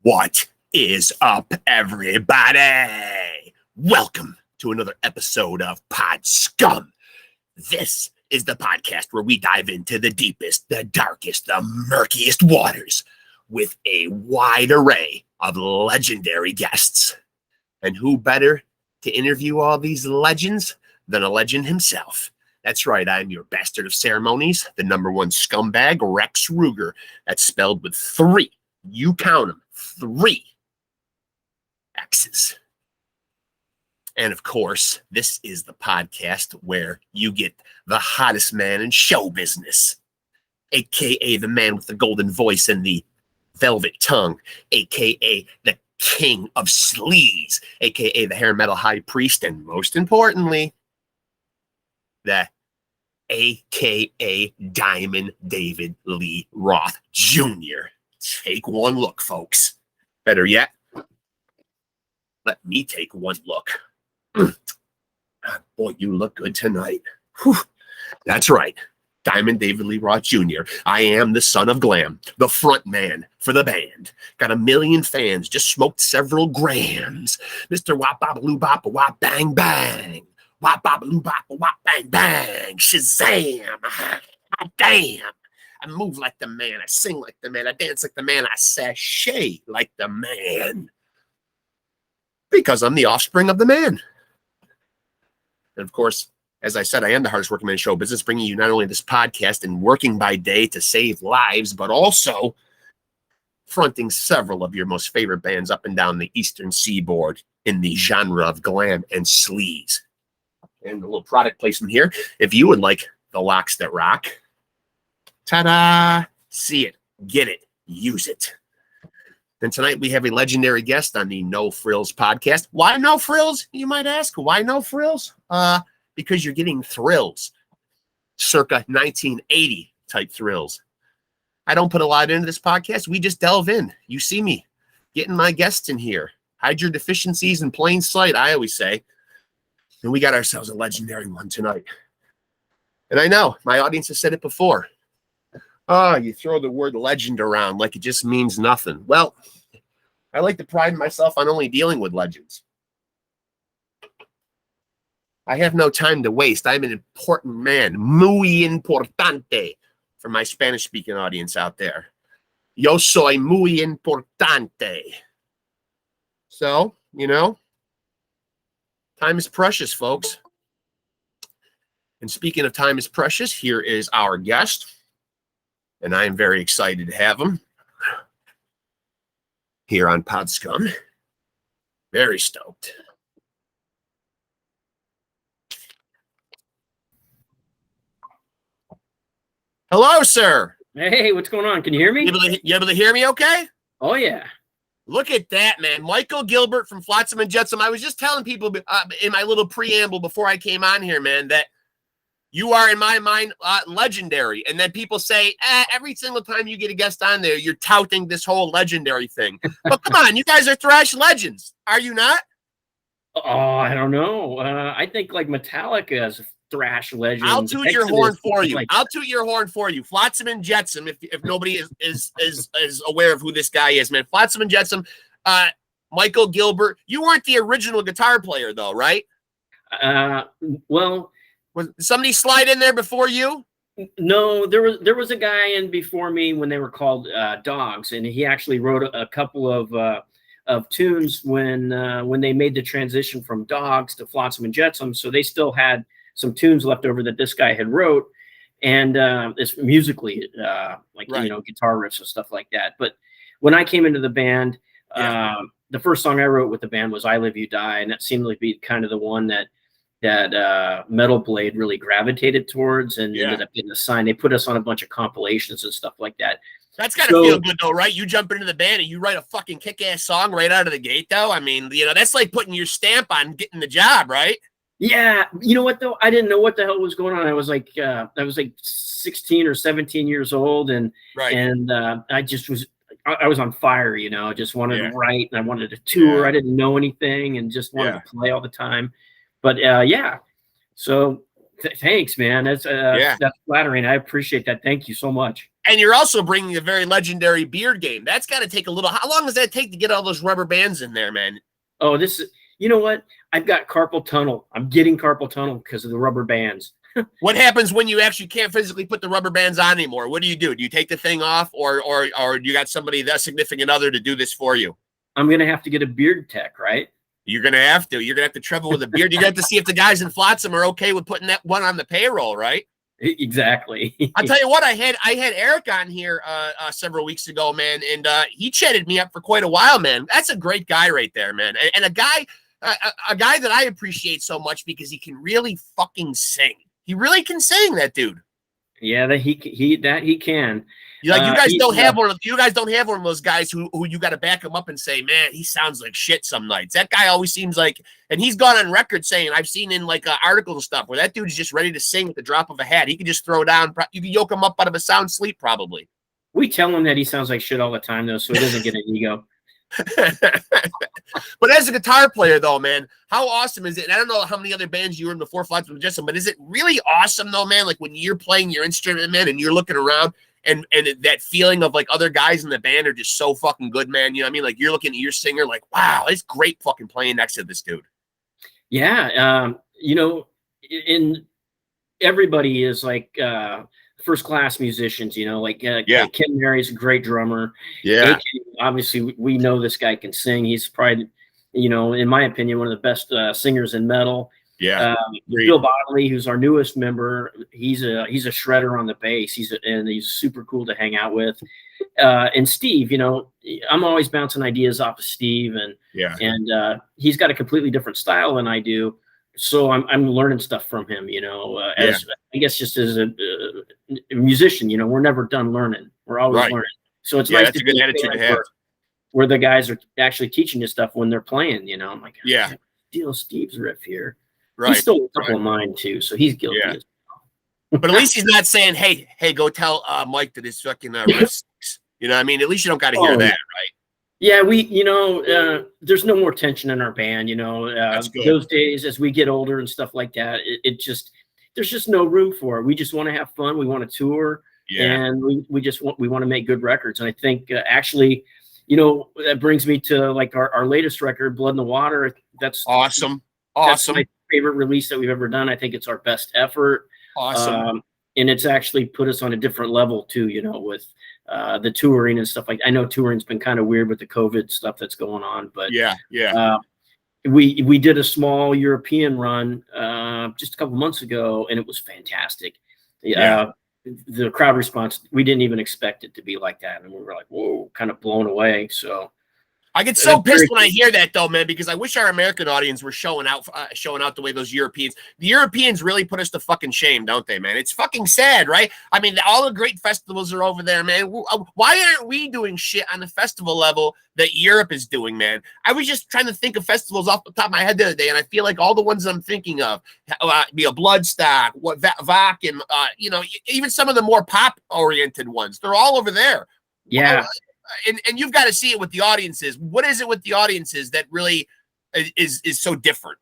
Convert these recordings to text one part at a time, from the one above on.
What is up, everybody? Welcome to another episode of POD SCUM. This is the podcast where we dive into the deepest, the darkest, the murkiest waters with a wide array of legendary guests. And who better to interview all these legends than a legend himself? That's right, I'm your bastard of ceremonies, the #1 scumbag, Rex Ruger. That's spelled with 3. You count them. 3 X's. And of course, this is the podcast where you get the hottest man in show business, aka the man with the golden voice and the velvet tongue, aka the king of sleaze, aka the hair metal high priest, and most importantly, the aka Diamond David Lee Roth Jr. Take one look, folks. Better yet, let me take one look. Boy, you look good tonight. Whew. That's right. Diamond David Lee Roth Jr. I am the son of glam, the front man for the band. Got 1 million fans, just smoked several grams. Mr. Wop Bop Loo Bop Wop Bang Bang. Wop Bop Loo Bop Wop Bang Bang. Shazam. God damn. I move like the man. I sing like the man. I dance like the man. I sashay like the man. Because I'm the offspring of the man. And of course, as I said, I am the hardest working man in show business, bringing you not only this podcast and working by day to save lives, but also fronting several of your most favorite bands up and down the Eastern Seaboard in the genre of glam and sleaze. And a little product placement here. If you would like the locks that rock, ta-da! See it, get it, use it. And tonight we have a legendary guest on the No Frills podcast. Why no frills, you might ask? Why no frills? Because you're getting thrills. Circa 1980 type thrills. I don't put a lot into this podcast. We just delve in. You see me getting my guests in here. Hide your deficiencies in plain sight, I always say. And we got ourselves a legendary one tonight. And I know my audience has said it before. You throw the word legend around like it just means nothing. Well, I like to pride myself on only dealing with legends. I have no time to waste. I'm an important man. Muy importante for my Spanish-speaking audience out there. Yo soy muy importante. So, time is precious, folks. And speaking of time is precious, here is our guest. And I am very excited to have him here on POD SCUM. Very stoked. Hello, sir. Hey, what's going on? Can you hear me? You able to hear me okay? Oh, yeah. Look at that, man. Michael Gilbert from FLOTSAM and JETSAM. I was just telling people in my little preamble before I came on here, man, that you are, in my mind, legendary. And then people say, every single time you get a guest on there, you're touting this whole legendary thing. But come on, you guys are thrash legends. Are you not? Oh, I don't know. I think like Metallica is a thrash legend. I'll toot your horn for you. I'll toot your horn for you. FLOTSAM and JETSAM, if nobody is aware of who this guy is, man. FLOTSAM and JETSAM, Michael Gilbert. You weren't the original guitar player, though, right? Well... Was somebody slide in there before you? No, there was a guy in before me when they were called Dogs, and he actually wrote a couple of tunes when they made the transition from Dogs to FLOTSAM and JETSAM. So they still had some tunes left over that this guy had wrote, and it's musically right. Guitar riffs and stuff like that. But when I came into the band, the first song I wrote with the band was "I Live You Die," and that seemed to be kind of the one that Metal Blade really gravitated towards and ended up getting assigned. They put us on a bunch of compilations and stuff like that. That's gotta feel good though, right? You jump into the band and you write a fucking kick-ass song right out of the gate though. I mean, that's like putting your stamp on getting the job, right? Yeah. You know what though? I didn't know what the hell was going on. I was like 16 or 17 years old and I just was I was on fire, just wanted to write and I wanted to tour. I didn't know anything and just wanted to play all the time. But so Thanks, man. That's flattering. I appreciate that. Thank you so much. And you're also bringing a very legendary beard game. That's got to take a little. How long does that take to get all those rubber bands in there, man? Oh, you know what? I've got carpal tunnel. I'm getting carpal tunnel because of the rubber bands. What happens when you actually can't physically put the rubber bands on anymore? What do you do? Do you take the thing off, or you got somebody, that significant other, to do this for you? I'm gonna have to get a beard tech, right? You're gonna have to. You're gonna have to travel with a beard. You're gonna have to see if the guys in Flotsam are okay with putting that one on the payroll, right? Exactly. I'll tell you what. I had Eric on here several weeks ago, man, and he chatted me up for quite a while, man. That's a great guy right there, man, and a guy that I appreciate so much because he can really fucking sing. He really can sing, that dude. Yeah, that he can. You guys don't have one of those guys who you got to back him up and say, man, he sounds like shit some nights. That guy always seems like, and he's gone on record saying, I've seen in like articles and stuff where that dude's just ready to sing at the drop of a hat. He can just throw down. You can yoke him up out of a sound sleep, probably. We tell him that he sounds like shit all the time, though, so he doesn't get an ego. But as a guitar player, though, man, how awesome is it? And I don't know how many other bands you were in before FLOTSAM and JETSAM, but is it really awesome, though, man? Like when you're playing your instrument, man, and you're looking around, and that feeling of like other guys in the band are just so fucking good, man. You know what I mean? Like you're looking at your singer, like, wow, it's great fucking playing next to this dude. Yeah, in everybody is like first class musicians, like Ken Mary's a great drummer. Yeah. Obviously we know this guy can sing. He's probably, in my opinion, one of the best singers in metal. Yeah. Bill Bodley, who's our newest member, he's a shredder on the bass. He's super cool to hang out with. And Steve, I'm always bouncing ideas off of Steve, and he's got a completely different style than I do. So I'm learning stuff from him, as I guess just as a musician, we're never done learning. We're always learning. So it's nice to a good attitude to have. Where the guys are actually teaching you stuff when they're playing, I'm like, steal Steve's riff here. He stole a couple of mine too, so he's guilty. Yeah. But at least he's not saying, hey, go tell Mike that his fucking riff sucks. You know what I mean? At least you don't got to hear that, right? Yeah, there's no more tension in our band, those days as we get older and stuff like that, there's just no room for it. We just want to have fun. We want to tour, and we want to make good records. And I think actually, that brings me to like our latest record, Blood in the Water. That's awesome. That's my favorite release that we've ever done. I think it's our best effort. Awesome. And it's actually put us on a different level too, with the touring and stuff like that. I know touring's been kind of weird with the COVID stuff that's going on, but we did a small European run just a couple months ago, and it was fantastic. The crowd response, we didn't even expect it to be like that, and we were like, whoa, kind of blown away. So I get so pissed when I hear that, though, man, because I wish our American audience were showing out the way the Europeans really put us to fucking shame, don't they, man? It's fucking sad, right? I mean, all the great festivals are over there, man. Why aren't we doing shit on the festival level that Europe is doing, man? I was just trying to think of festivals off the top of my head the other day, and I feel like all the ones I'm thinking of, Bloodstock, VAC, and even some of the more pop-oriented ones, they're all over there. Yeah. And you've got to see it with the audiences. What is it with the audiences that really is so different?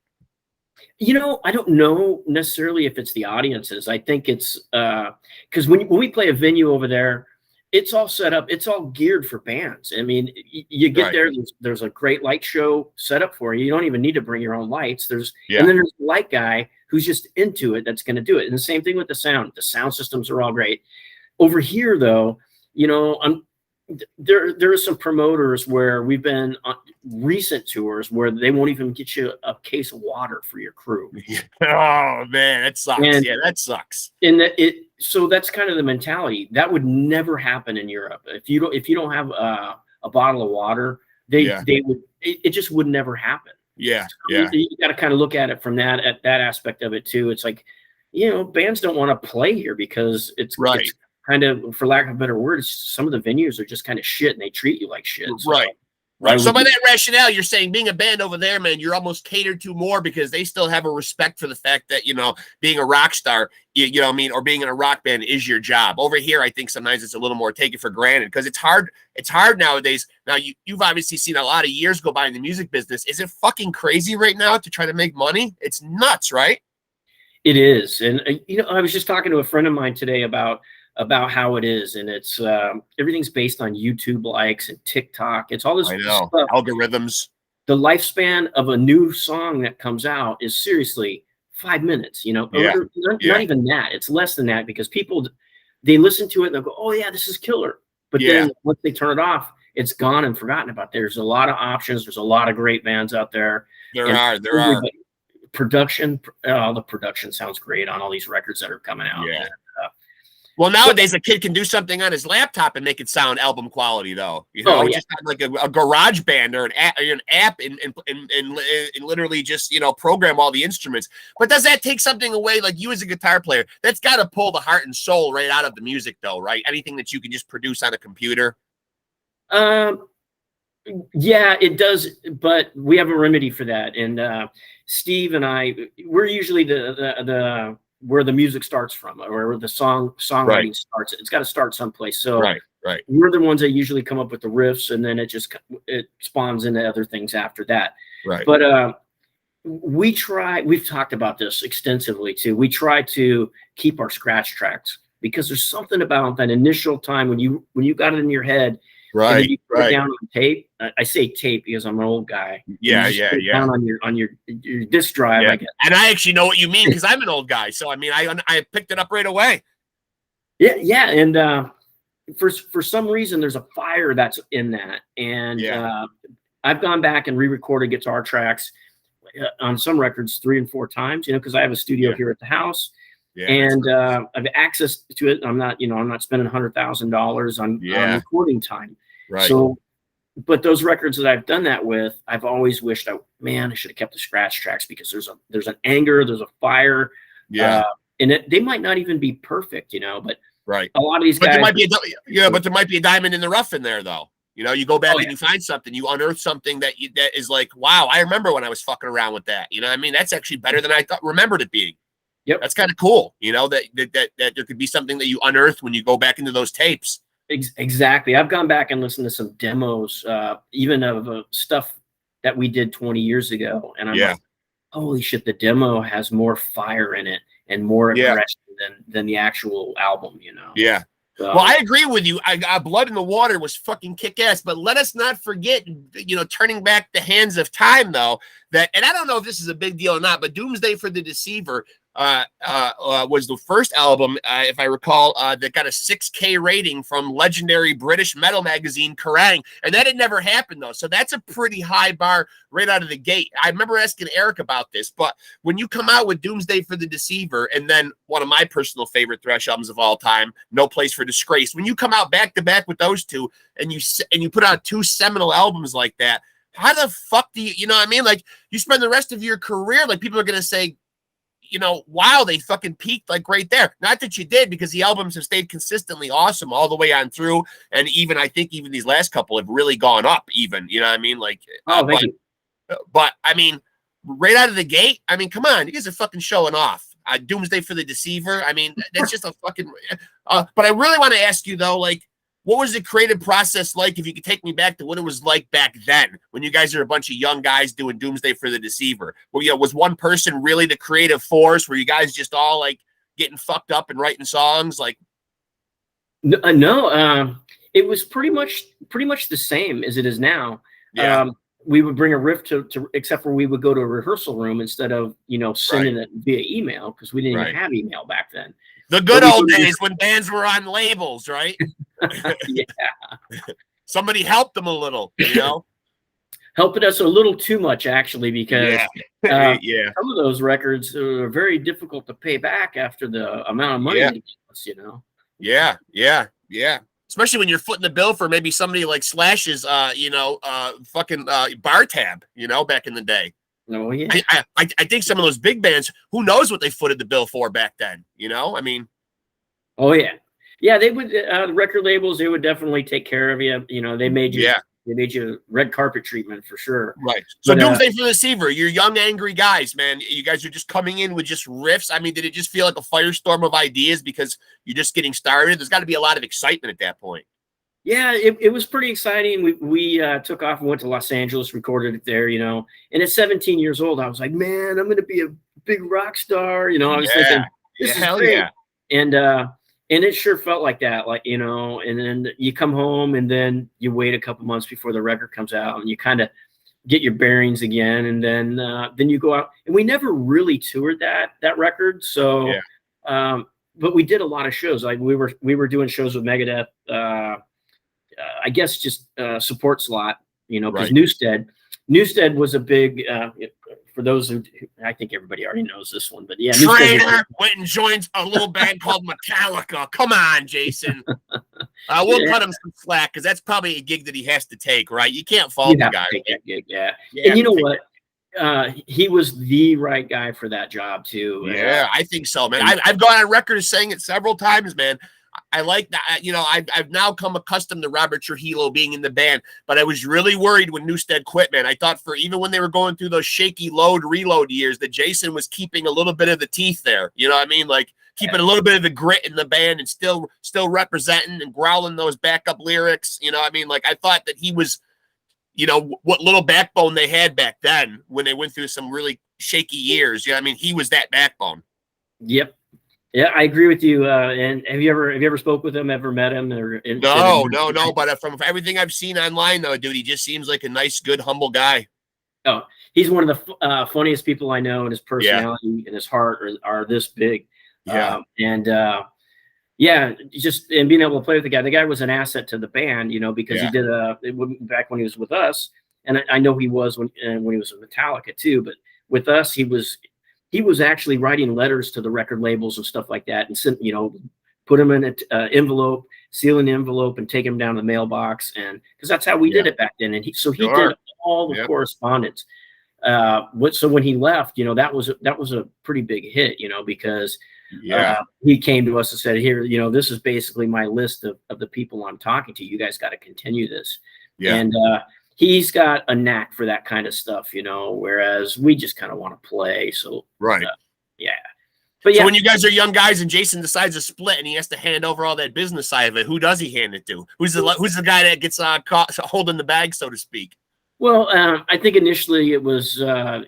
I don't know necessarily if it's the audiences. I think it's because when we play a venue over there, it's all set up. It's all geared for bands. I mean, you get there. There's a great light show set up for you. You don't even need to bring your own lights. And then there's a light guy who's just into it that's going to do it. And the same thing with the sound. The sound systems are all great. Over here, though, there are some promoters where we've been on recent tours where they won't even get you a case of water for your crew. Oh man, that sucks. That sucks. And so that's kind of the mentality that would never happen in Europe. If you don't have a bottle of water, it just would never happen. Yeah. So you got to kind of look at it from that aspect of it too. It's like, bands don't want to play here because it's kind of, for lack of a better word, some of the venues are just kind of shit and they treat you like shit. So, right. So by that rationale, you're saying being a band over there, man, you're almost catered to more because they still have a respect for the fact that, being a rock star, you know what I mean, or being in a rock band is your job. Over here, I think sometimes it's a little more taken for granted because it's hard. It's hard nowadays. Now, you've obviously seen a lot of years go by in the music business. Is it fucking crazy right now to try to make money? It's nuts, right? It is. And, I was just talking to a friend of mine today about how it is. And it's, everything's based on YouTube likes and TikTok. It's all this I know. stuff. Algorithms. The lifespan of a new song that comes out is seriously 5 minutes, Yeah. not even that. It's less than that, because people, they listen to it and they'll go, oh yeah, this is killer. But then once they turn it off, it's gone and forgotten about. There's a lot of options. There's a lot of great bands out there. There are. Production, the production sounds great on all these records that are coming out. Yeah. Well, nowadays a kid can do something on his laptop and make it sound album quality, though. Just have like a garage band or an app and literally just program all the instruments. But does that take something away? Like, you as a guitar player, that's got to pull the heart and soul right out of the music, though, right? Anything that you can just produce on a computer. Yeah, it does, but we have a remedy for that. And Steve and I, we're usually the where the music starts from, or where the songwriting starts. It's got to start someplace. So right. We're the ones that usually come up with the riffs, and then it spawns into other things after that. Right. But we've talked about this extensively too. We try to keep our scratch tracks, because there's something about that initial time when you got it in your head. Right. And then you put it down on tape. I say tape because I'm an old guy. Yeah. Down on your disc drive. I guess. And I actually know what you mean, because I'm an old guy. So I mean, I picked it up right away. Yeah. And for some reason, there's a fire that's in that. And I've gone back and re-recorded guitar tracks on some records 3 and 4 times. Because I have a studio here at the house. Yeah, and I've access to it. I'm not spending $100,000 on recording time. Right. So, but those records that I've done that with, I've always wished I should have kept the scratch tracks, because there's an anger, there's a fire. Yeah. And they might not even be perfect, but right. A lot of these guys. There might be a diamond in the rough in there, though. You go back and you find something, you unearth something that is like, wow, I remember when I was fucking around with that. I mean, that's actually better than I remembered it being. Yep. That's kind of cool, that there could be something that you unearth when you go back into those tapes. Exactly. I've gone back and listened to some demos, even of stuff that we did 20 years ago. And I'm like, holy shit, the demo has more fire in it and more aggression than the actual album, Yeah. So, well, I agree with you. Blood in the Water was fucking kick-ass, but let us not forget, turning back the hands of time, though, and I don't know if this is a big deal or not, but Doomsday for the Deceiver was the first album, if I recall, that got a 6K rating from legendary British metal magazine Kerrang, and that had never happened, though. So that's a pretty high bar right out of the gate. I remember asking Eric about this, but when you come out with Doomsday for the Deceiver, and then one of my personal favorite thrash albums of all time, No Place for Disgrace, when you come out back to back with those two, and you put out 2 seminal albums like that, how the fuck do you know what I mean? Like, you spend the rest of your career, like, people are gonna say, wow, they fucking peaked like right there. Not that you did, because the albums have stayed consistently awesome all the way on through. And I think even these last couple have really gone up even, you know what I mean? Like, thank you. But I mean, right out of the gate, I mean, come on, you guys are fucking showing off. Doomsday for the Deceiver. I mean, that's just a fucking, but I really want to ask you though, like, what was the creative process like, if you could take me back to what it was like back then when you guys are a bunch of young guys doing Doomsday for the Deceiver? Well, was one person really the creative force? Were you guys just all like getting fucked up and writing songs? Like, no, it was pretty much the same as it is now. Yeah. We would bring a riff to except for we would go to a rehearsal room instead of, sending it via email, because we didn't even have email back then. The good old days when bands were on labels, right? Yeah. Somebody helped them a little, Helping us a little too much, actually, because some of those records are very difficult to pay back after the amount of money they give us, Yeah. Especially when you're footing the bill for maybe somebody like Slash's, fucking bar tab, back in the day. Oh, yeah. I think some of those big bands, who knows what they footed the bill for back then, I mean. Oh, yeah. Yeah, they would, the record labels, they would definitely take care of you. They made you, they made you red carpet treatment for sure. Right. So Doomsday for the Deceiver, you're young, angry guys, man. You guys are just coming in with just riffs. I mean, did it just feel like a firestorm of ideas because you're just getting started? There's got to be a lot of excitement at that point. Yeah, it was pretty exciting. We took off and went to Los Angeles, recorded it there, and at 17 years old, I was like, man, I'm going to be a big rock star. You know, I was Yeah. thinking, this is Hell great. yeah. And it sure felt like that, like, you know, and then you come home and then you wait a couple months before the record comes out and you kind of get your bearings again. And then you go out, and we never really toured that record. So, but we did a lot of shows. Like we were doing shows with Megadeth, I guess just support slot, you know, because Newstead was a big, for those who, I think everybody already knows this one, but yeah. Traitor went and joined a little band called Metallica. Come on, Jason. We'll cut him some slack because that's probably a gig that he has to take, right? You can't fault the guy. Take that gig, and you know what? He was the right guy for that job too. Yeah, I think so, man. I've gone on record as saying it several times, man. I like that. You know, I've now come accustomed to Robert Trujillo being in the band, but I was really worried when Newstead quit, man. I thought for even when they were going through those shaky load reload years that Jason was keeping a little bit of the teeth there. You know what I mean? Like keeping a little bit of the grit in the band and still representing and growling those backup lyrics. You know what I mean? Like I thought that he was, you know, what little backbone they had back then when they went through some really shaky years. You know what I mean? He was that backbone. Yep. Yeah, I agree with you. And have you ever spoke with him? Ever met him? No. But from everything I've seen online, though, dude, he just seems like a nice, good, humble guy. Oh, he's one of the funniest people I know, and his personality and his heart are this big. Yeah. Just being able to play with the guy. The guy was an asset to the band, you know, because he did back when he was with us, and I know he was when he was with Metallica too. But with us, he was actually writing letters to the record labels and stuff like that, and sent, you know, put them in an envelope, seal an envelope, and take them down to the mailbox, and because that's how we did it back then. And he did all the correspondence. So when he left, you know, that was a pretty big hit, you know, because he came to us and said, here, you know, this is basically my list of the people I'm talking to. You guys got to continue this. And he's got a knack for that kind of stuff, you know, whereas we just kind of want to play. So, but so when you guys are young guys and Jason decides to split and he has to hand over all that business side of it, who does he hand it to? Who's the guy that gets caught holding the bag, so to speak? Well, I think initially it was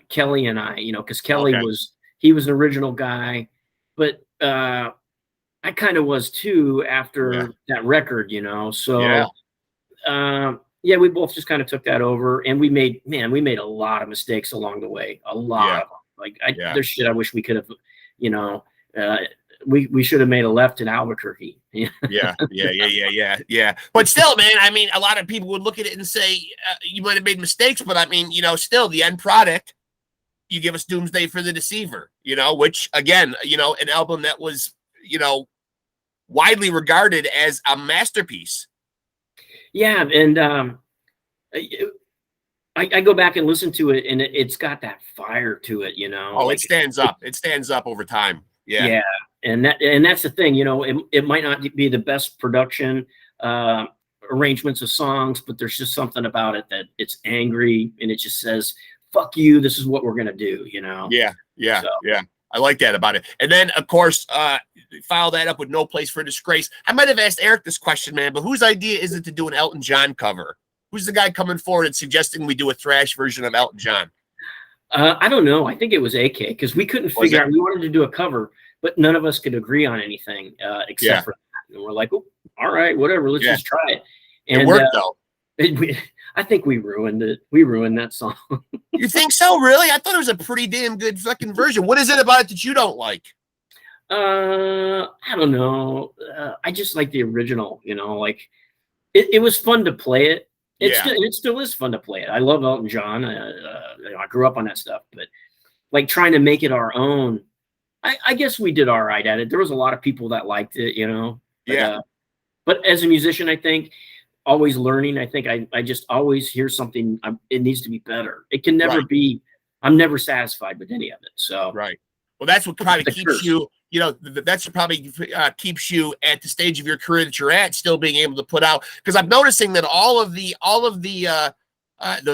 Kelly and I, you know, because Kelly was an original guy, but I kind of was too after that record, you know. So we both just kind of took that over, and we made a lot of mistakes along the way, a lot of them. Like there's shit I wish we could have, you know, we should have made a left in Albuquerque. Yeah. But still, man, I mean, a lot of people would look at it and say you might have made mistakes, but I mean, you know, still the end product, you give us Doomsday for the Deceiver, you know, which again, you know, an album that was, you know, widely regarded as a masterpiece. Yeah, and I go back and listen to it, and it's got that fire to it, you know. Oh, like, it stands up. It stands up over time. Yeah, and that's the thing, you know. It might not be the best production arrangements of songs, but there's just something about it that it's angry, and it just says, "Fuck you! This is what we're gonna do," you know. Yeah. I like that about it. And then, of course, follow that up with No Place for Disgrace. I might have asked Eric this question, man, but whose idea is it to do an Elton John cover? Who's the guy coming forward and suggesting we do a thrash version of Elton John? I don't know. I think it was AK, because we couldn't figure out. We wanted to do a cover, but none of us could agree on anything except for that. And we're like, oh, all right, whatever. Let's just try it. And it worked, though. I think we ruined it. We ruined that song. You think so? Really? I thought it was a pretty damn good fucking version. What is it about it that you don't like? I don't know. I just like the original, you know, like it was fun to play it. It still is fun to play it. I love Elton John. I grew up on that stuff, but like trying to make it our own, I guess we did all right at it. There was a lot of people that liked it, you know. But as a musician, I think always learning. I think I just always hear something. It needs to be better. It can never be. I'm never satisfied with any of it. So well, that's what probably keeps you. You know, that's probably keeps you at the stage of your career that you're at, still being able to put out. Because I'm noticing that all of the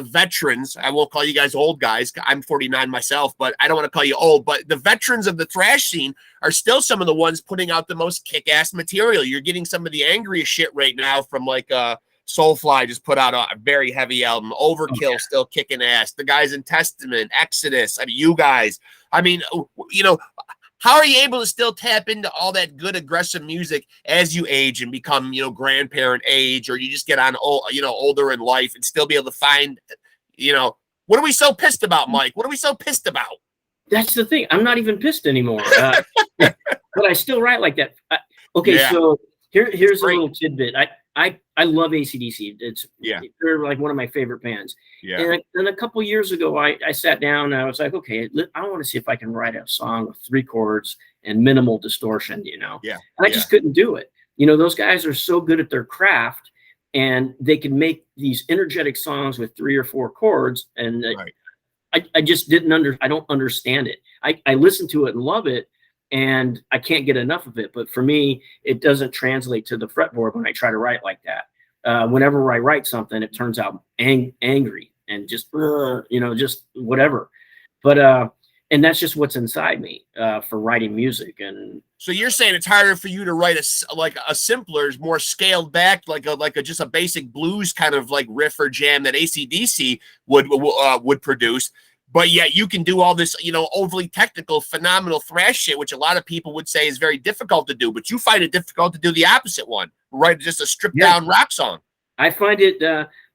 veterans, I won't call you guys old guys. I'm 49 myself, but I don't want to call you old. But the veterans of the thrash scene are still some of the ones putting out the most kick-ass material. You're getting some of the angriest shit right now from like Soulfly just put out a very heavy album. Overkill Oh, yeah. still kicking ass. The guys in Testament, Exodus. I mean, you guys. I mean, you know, how are you able to still tap into all that good aggressive music as you age and become, you know, grandparent age, or you just get on, you know, older in life and still be able to find, you know, what are we so pissed about, Mike? What are we so pissed about? That's the thing. I'm not even pissed anymore. But I still write like that. Okay, Yeah. so here's a Great. little tidbit. I love AC/DC. They're like one of my favorite bands. Yeah. And a couple years ago, I sat down and I was like, okay, I want to see if I can write a song with 3 chords and minimal distortion, you know. Yeah. And I just couldn't do it. You know, those guys are so good at their craft, and they can make these energetic songs with 3 or 4 chords. And Right. I just I don't understand it. I listen to it and love it, and I can't get enough of it. But for me, it doesn't translate to the fretboard when I try to write like that. Whenever I write something, it turns out angry and just, you know, just whatever. But and that's just what's inside me for writing music. And so you're saying it's harder for you to write a simpler, more scaled back, like a just a basic blues kind of like riff or jam that AC/DC would produce, but yet you can do all this, you know, overly technical, phenomenal thrash shit, which a lot of people would say is very difficult to do, but you find it difficult to do the opposite one, right? Just a stripped down rock song. I find it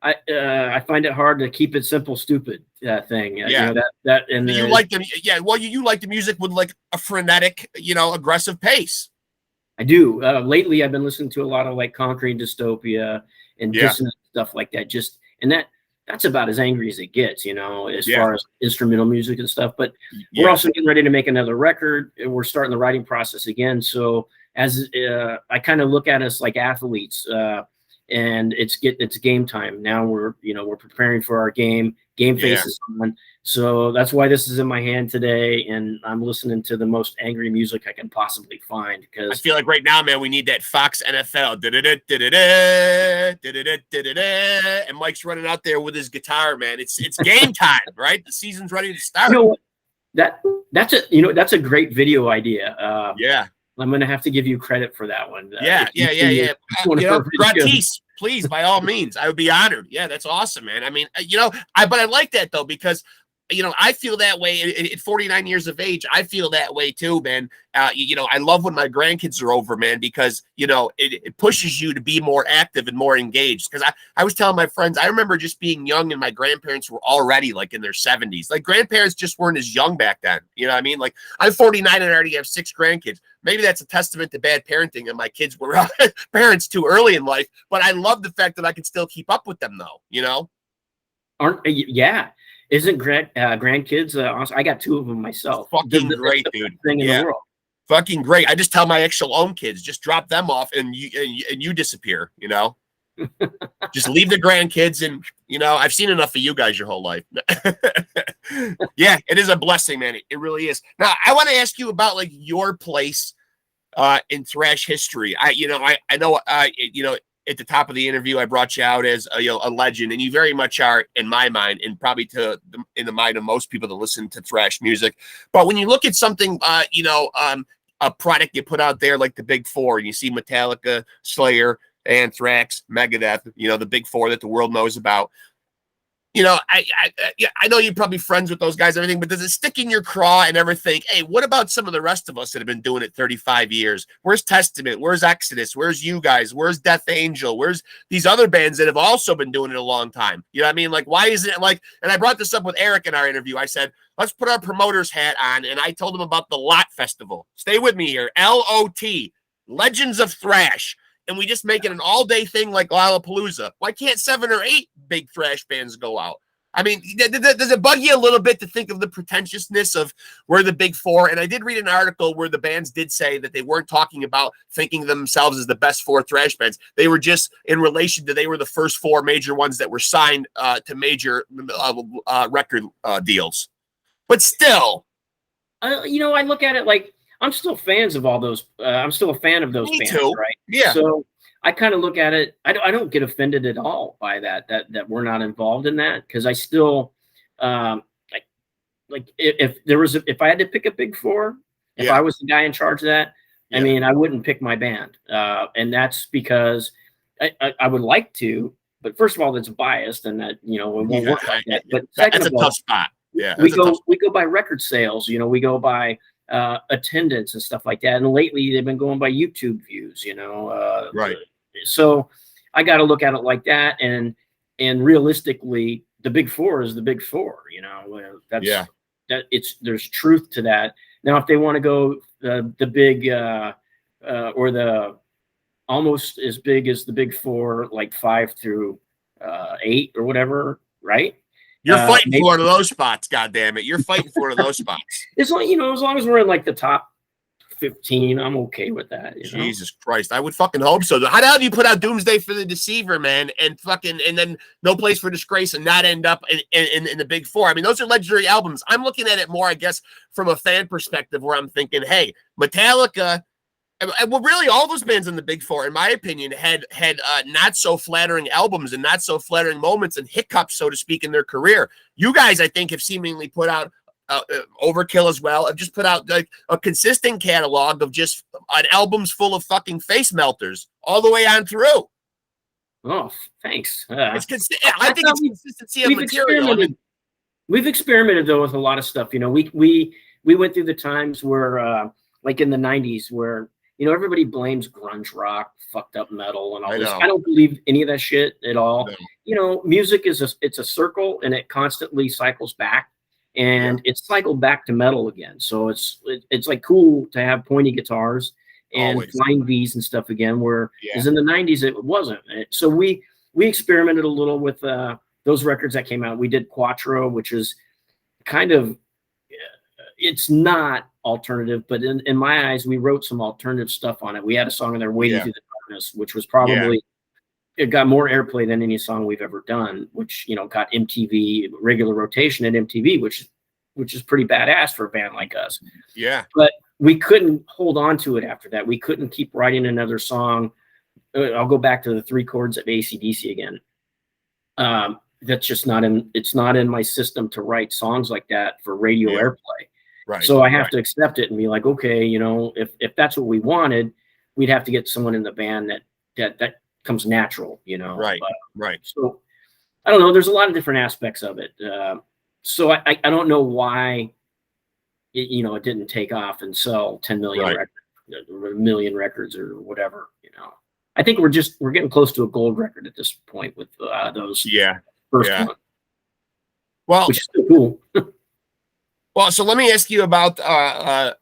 I find it hard to keep it simple, stupid thing. Yeah. You know, that and you like them. Yeah. Well, you like the music with like a frenetic, you know, aggressive pace. I do. Lately, I've been listening to a lot of like Concrete Dystopia and dissonant stuff like that. Just and that's about as angry as it gets, you know, as far as instrumental music and stuff. But we're also getting ready to make another record, and we're starting the writing process again. So as I kind of look at us like athletes, and it's game time now. We're preparing for our game face is on. So that's why this is in my hand today, and I'm listening to the most angry music I can possibly find. Because I feel like right now, man, we need that Fox NFL. And Mike's running out there with his guitar, man. It's game time, right? The season's ready to start. You know, that's a great video idea. Yeah. I'm going to have to give you credit for that one. Yeah. You know, gratis, please, by all means. I would be honored. Yeah, that's awesome, man. I mean, you know, but I like that, though, because, you know, I feel that way at 49 years of age. I feel that way, too, man. You know, I love when my grandkids are over, man, because, you know, it pushes you to be more active and more engaged. Because I was telling my friends, I remember just being young and my grandparents were already like in their 70s. Like grandparents just weren't as young back then. You know what I mean? Like I'm 49 and I already have 6 grandkids. Maybe that's a testament to bad parenting and my kids were parents too early in life. But I love the fact that I can still keep up with them, though, you know? Isn't grandkids awesome? I got 2 of them myself. Fucking great, dude. Thing in the world. Fucking great. I just tell my actual own kids, just drop them off and you disappear, you know? Just leave the grandkids, and, you know, I've seen enough of you guys your whole life. Yeah, it is a blessing, man. It really is. Now, I want to ask you about like your place in thrash history. I know, you know, at the top of the interview, I brought you out as a legend, and you very much are in my mind, and probably in the mind of most people that listen to thrash music. But when you look at something, a product you put out there like the Big Four, and you see Metallica, Slayer, Anthrax, Megadeth, you know, the Big Four that the world knows about. You know, I know you're probably friends with those guys and everything, but does it stick in your craw and ever think, hey, what about some of the rest of us that have been doing it 35 years? Where's Testament? Where's Exodus? Where's you guys? Where's Death Angel? Where's these other bands that have also been doing it a long time? You know what I mean? Like, why isn't it like, and I brought this up with Eric in our interview. I said, let's put our promoter's hat on, and I told him about the LOT Festival. Stay with me here. LOT, Legends of Thrash. And we just make it an all-day thing like Lollapalooza. Why can't 7 or 8 big thrash bands go out? I mean, does it bug you a little bit to think of the pretentiousness of we're the Big Four? And I did read an article where the bands did say that they weren't talking about thinking of themselves as the best 4 thrash bands. They were just in relation to they were the first 4 major ones that were signed to major record deals. But still. You know, I look at it like, I'm still fans of all those. I'm still a fan of those bands, too. Right? Yeah. So I kind of look at it. I don't get offended at all by that we're not involved in that, because I still like if I had to pick a Big Four, if I was the guy in charge of that, I mean, I wouldn't pick my band, and that's because I would like to, but first of all, that's biased, and that it won't work like that. But that's second a of all, tough spot. Yeah, we go by record sales. We go by attendance and stuff like that. And lately, they've been going by YouTube views. Right. So I got to look at it like that, and realistically, the big four is the big four. There's truth to that. Now, if they want to go the big or the almost as big as the big four, like 5 through 8 or whatever, right? You're fighting for one of those spots, goddammit. You're fighting for one of those spots. It's like, as long as we're in like the top 15, I'm okay with that. Jesus Christ. I would fucking hope so. How the hell do you put out Doomsday for the Deceiver, man, and then No Place for Disgrace and not end up in the big four? I mean, those are legendary albums. I'm looking at it more, I guess, from a fan perspective, where I'm thinking, hey, Metallica, well, really, all those bands in the big four, in my opinion, had not so flattering albums and not so flattering moments and hiccups, so to speak, in their career. You guys, I think, have seemingly put out Overkill as well. Have just put out like a consistent catalog of just albums full of fucking face melters all the way on through. Oh, thanks. I think it's consistency of material. We've experimented though with a lot of stuff. We went through the times where, like in the '90s, where everybody blames grunge rock, fucked up metal, and all this. I don't believe any of that shit at all. No. Music it's a circle, and it constantly cycles back, and it's cycled back to metal again. So it's like cool to have pointy guitars and flying V's and stuff again. Where in the '90s it wasn't. So we experimented a little with those records that came out. We did Quattro, which is kind of it's not alternative, but in my eyes, we wrote some alternative stuff on it. We had a song in there, Waiting Through the Darkness, which was probably it got more airplay than any song we've ever done, which got MTV regular rotation at MTV, which is pretty badass for a band like us. Yeah. But we couldn't hold on to it after that. We couldn't keep writing another song. I'll go back to the 3 chords of AC/DC again. That's just it's not in my system to write songs like that for radio airplay. Right. So I have to accept it and be like, okay, if that's what we wanted, we'd have to get someone in the band that comes natural, Right. Right. So I don't know. There's a lot of different aspects of it. So I don't know why it didn't take off and sell 10 million records, or a million records or whatever. I think we're getting close to a gold record at this point with those first one. Well, which is still cool. Well, so let me ask you about, and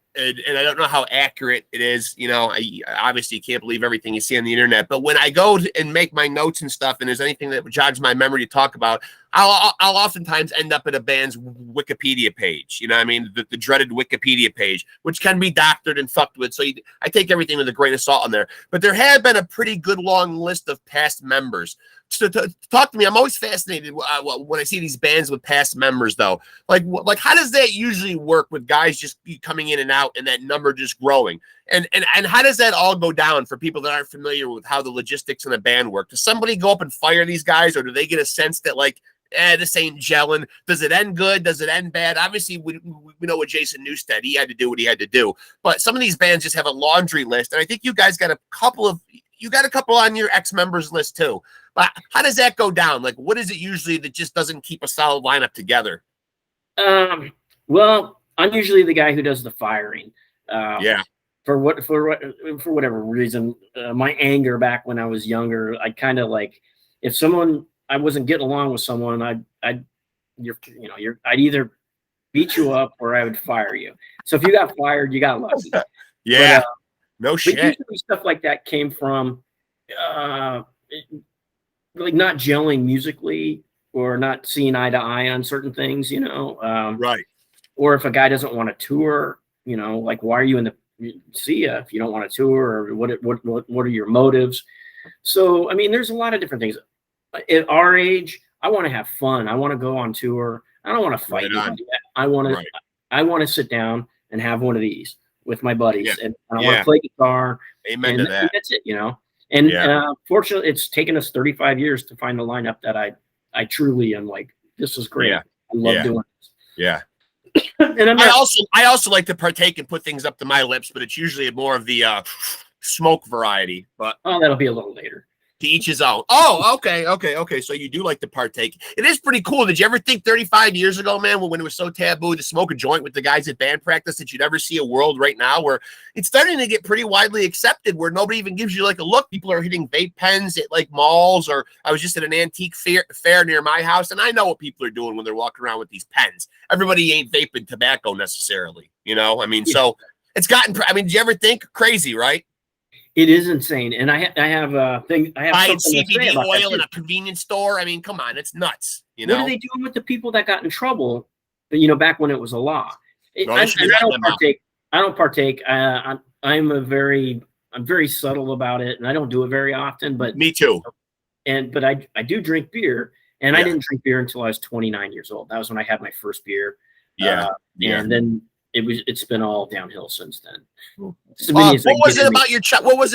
I don't know how accurate it is. I obviously can't believe everything you see on the internet. But when I go and make my notes and stuff, and there's anything that jogs my memory to talk about, I'll oftentimes end up at a band's Wikipedia page. The dreaded Wikipedia page, which can be doctored and fucked with. So I take everything with a grain of salt on there. But there had been a pretty good long list of past members. So to talk to me, I'm always fascinated when I see these bands with past members, though. Like how does that usually work with guys just coming in and out and that number just growing? And how does that all go down for people that aren't familiar with how the logistics in a band work? Does somebody go up and fire these guys, or do they get a sense that this ain't gelling? Does it end good? Does it end bad? Obviously, we know what Jason Newsted, he had to do what he had to do. But some of these bands just have a laundry list, and I think you guys got a couple on your ex-members list too. But how does that go down? Like, what is it usually that just doesn't keep a solid lineup together? Well, I'm usually the guy who does the firing. For whatever reason, my anger back when I was younger, I kind of like if I wasn't getting along with someone, I'd either beat you up or I would fire you. So if you got fired, you got lucky. No shit. But usually stuff like that came from like not gelling musically or not seeing eye to eye on certain things, right. Or if a guy doesn't want to tour, like why are you in the if you don't want to tour, or what are your motives? So I mean, there's a lot of different things. At our age, I want to have fun. I want to go on tour. I don't want to fight anybody. I want to sit down and have one of these with my buddies, and I want to play guitar. Amen to that. That's it, And fortunately, it's taken us 35 years to find a lineup that I truly am like, this is great. I love doing this. Yeah. And I also like to partake and put things up to my lips, but it's usually more of the smoke variety. But that'll be a little later. To each his own. Oh, okay. So you do like to partake. It is pretty cool. Did you ever think 35 years ago, man, when it was so taboo to smoke a joint with the guys at band practice, that you'd ever see a world right now where it's starting to get pretty widely accepted, where nobody even gives you like a look? People are hitting vape pens at like malls, or I was just at an antique fair near my house, and I know what people are doing when they're walking around with these pens. Everybody ain't vaping tobacco necessarily, you know? I mean, so it's gotten, I mean, did you ever think crazy, right? It is insane, and I have a thing. I have buying something to say CBD about that, oil too. in a convenience store. I mean, come on, it's nuts. You know, What are they doing with the people that got in trouble? You know, back when it was a law. No, I they should be don't letting them out. partake. I don't partake. I'm very subtle about it, and I don't do it very often. But Me too. but I do drink beer, and I Yeah. didn't drink beer until I was 29 years old. That was when I had my first beer. Yeah. And then it's been all downhill since then. What was it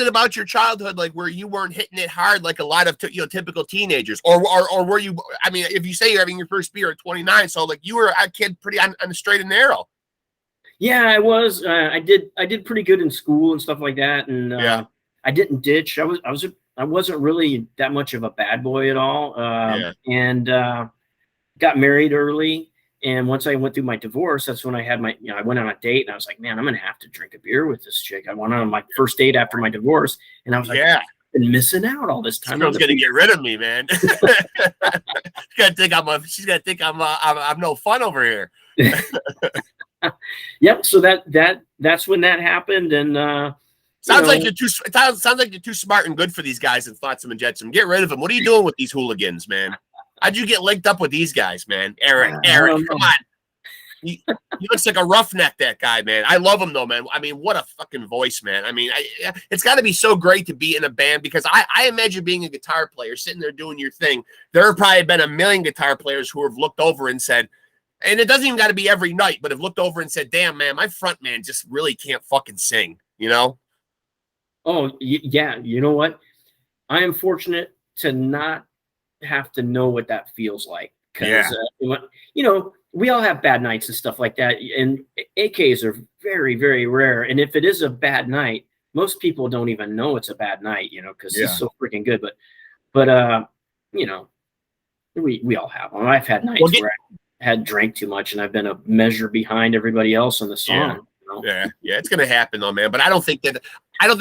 about your childhood, like, where you weren't hitting it hard like a lot of typical teenagers, or were you? I mean, if you say you're having your first beer at 29, so like you were a kid pretty on the straight and narrow. Yeah, I was. I did pretty good in school and stuff like that, and I didn't ditch. I wasn't really that much of a bad boy at all. And got married early. And once I went through my divorce, that's when I had I went on a date, and I was like, man, I'm going to have to drink a beer with this chick. I went on my first date after my divorce, and I was like, I've been missing out all this time. This girl's going to get rid of me, man. She's going to think I'm no fun over here. Yep. So that's when that happened. And, sounds like you're too smart and good for these guys in FLOTSAM and JETSAM. Get rid of them. What are you doing with these hooligans, man? How'd you get linked up with these guys, man? Eric, come on. He looks like a roughneck, that guy, man. I love him, though, man. I mean, what a fucking voice, man. I mean, it's got to be so great to be in a band, because I imagine being a guitar player, sitting there doing your thing. There have probably been a million guitar players who have looked over and said, and it doesn't even got to be every night, but have looked over and said, damn, man, my front man just really can't fucking sing, you know? Oh, yeah. You know what? I am fortunate to not have to know what that feels like, because we all have bad nights and stuff like that, and AKs are very, very rare. And if it is a bad night, most people don't even know it's a bad night, because it's so freaking good. But we all have them. I've had nights where I had drank too much and I've been a measure behind everybody else on the song. Yeah, it's gonna happen though, man. But I don't think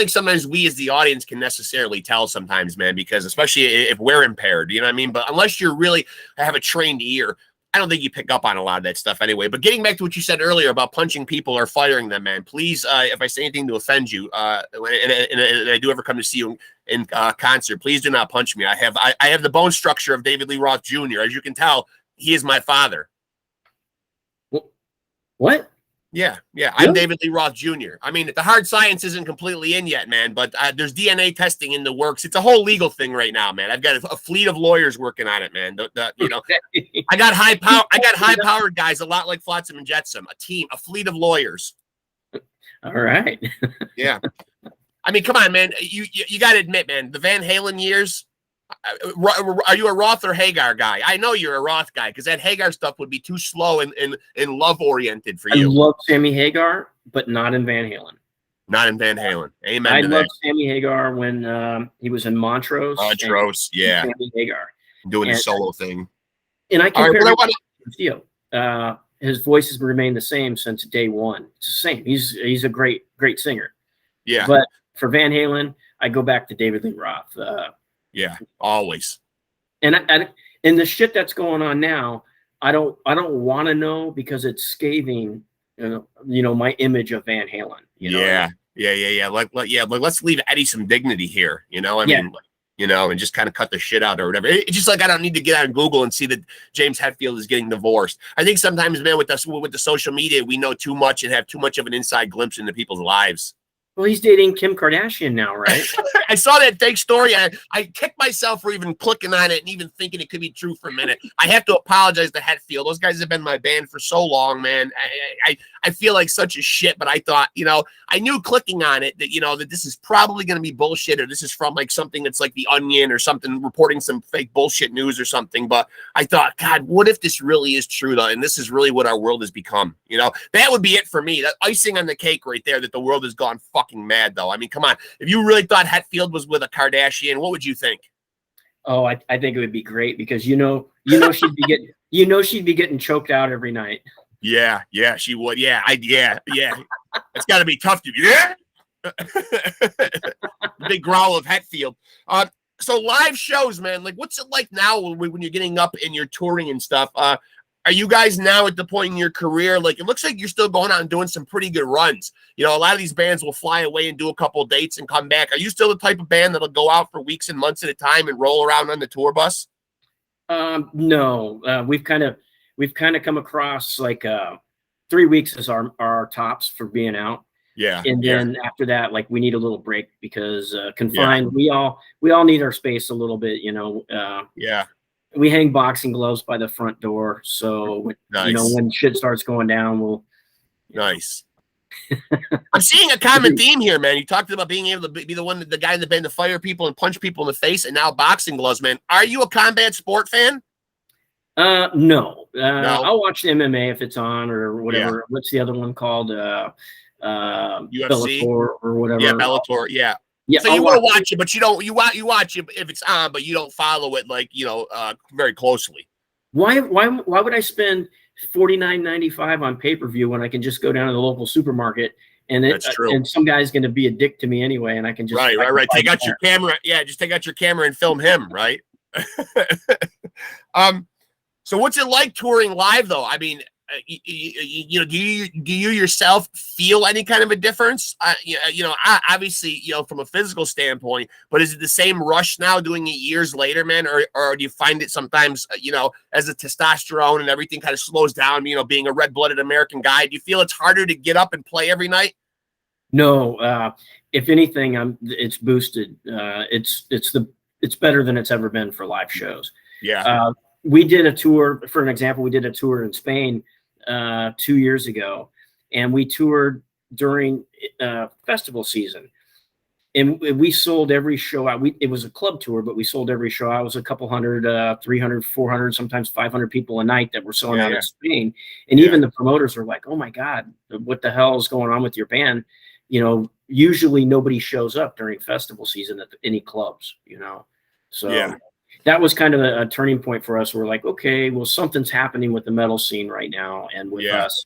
sometimes we as the audience can necessarily tell sometimes, man, because especially if we're impaired, you know what I mean? But unless you're really have a trained ear, I don't think you pick up on a lot of that stuff anyway. But getting back to what you said earlier about punching people or firing them, man, please, if I say anything to offend you, and I do ever come to see you in concert, please do not punch me. I have the bone structure of David Lee Roth Jr. As you can tell, he is my father. What? Yeah. I'm David Lee Roth Jr. I mean, the hard science isn't completely in yet, man, but there's DNA testing in the works. It's a whole legal thing right now, man. I've got a fleet of lawyers working on it, man. I got high-powered guys, a lot like FLOTSAM and JETSAM, a team, a fleet of lawyers. All right. Yeah. I mean, come on, man. You got to admit, man, the Van Halen years. Are you a Roth or Hagar guy? I know you're a Roth guy, because that Hagar stuff would be too slow and love oriented for you. I love Sammy Hagar, but not in Van Halen. Not in Van Halen. Amen. I loved Sammy Hagar when he was in Montrose. Montrose, yeah. Sammy Hagar doing his solo thing. And I compare his voice has remained the same since day one. It's the same. He's a great singer. Yeah. But for Van Halen, I go back to David Lee Roth. Yeah, always. And the shit that's going on now, I don't want to know, because it's scathing, my image of Van Halen. Yeah. Like let's leave Eddie some dignity here. I mean, and just kind of cut the shit out or whatever. It's just like I don't need to get on Google and see that James Hetfield is getting divorced. I think sometimes, man, with the social media, we know too much and have too much of an inside glimpse into people's lives. Well, he's dating Kim Kardashian now, right? I saw that fake story. I kicked myself for even clicking on it and even thinking it could be true for a minute. I have to apologize to Hetfield. Those guys have been my band for so long, man. I feel like such a shit, but I thought, I knew clicking on it that, that this is probably going to be bullshit, or this is from like something that's like The Onion or something reporting some fake bullshit news or something. But I thought, God, what if this really is true though? And this is really what our world has become. That would be it for me. That icing on the cake right there, that the world has gone fucking mad though. I mean, come on. If you really thought Hetfield was with a Kardashian, what would you think? Oh, I think it would be great because she'd be getting she'd be getting choked out every night. Yeah, she would. Yeah, yeah. It's got to be tough to yeah. Big growl of Hetfield. So live shows, man. Like, what's it like now when you're getting up and you're touring and stuff? Are you guys now at the point in your career, like, it looks like you're still going out and doing some pretty good runs. You know, a lot of these bands will fly away and do a couple of dates and come back. Are you still the type of band that'll go out for weeks and months at a time and roll around on the tour bus? No, we've kind of come across like 3 weeks is our tops for being out. Yeah. And then after that, like, we need a little break because confined, we all need our space a little bit, you know. We hang boxing gloves by the front door. So, you know, when shit starts going down, we'll. Nice. I'm seeing a common theme here, man. You talked about being able to be the guy in the band to fire people and punch people in the face, and now boxing gloves, man. Are you a combat sport fan? No. I'll watch MMA if it's on or whatever. Yeah. What's the other one called? UFC Bellator or whatever. Yeah, Bellator. Yeah. Yeah, so you will watch it, but you don't. You watch it if it's on, but you don't follow it like, you know, very closely. Why would I spend $49.95 on pay-per-view when I can just go down to the local supermarket and That's true. And some guy's going to be a dick to me anyway, and I can just right. Take out your camera. Yeah, just take out your camera and film him. Right. So what's it like touring live, though? I mean, you know, do you yourself feel any kind of a difference? You know, obviously, you know, from a physical standpoint, but is it the same rush now doing it years later, man? Or do you find it sometimes, you know, as the testosterone and everything kind of slows down, you know, being a red-blooded American guy, do you feel it's harder to get up and play every night? No, if anything, it's boosted. It's better than it's ever been for live shows. Yeah. We did a tour, for an example, we did a tour in Spain 2 years ago, and we toured during festival season, and we sold every show out. It was a club tour, but we sold every show out. It was a couple hundred, 300, 400, sometimes 500 people a night that were selling out in Spain. And even the promoters were like, oh my God, what the hell is going on with your band? You know, usually nobody shows up during festival season at any clubs, you know? So that was kind of a turning point for us. We're like, okay, well, something's happening with the metal scene right now and with us.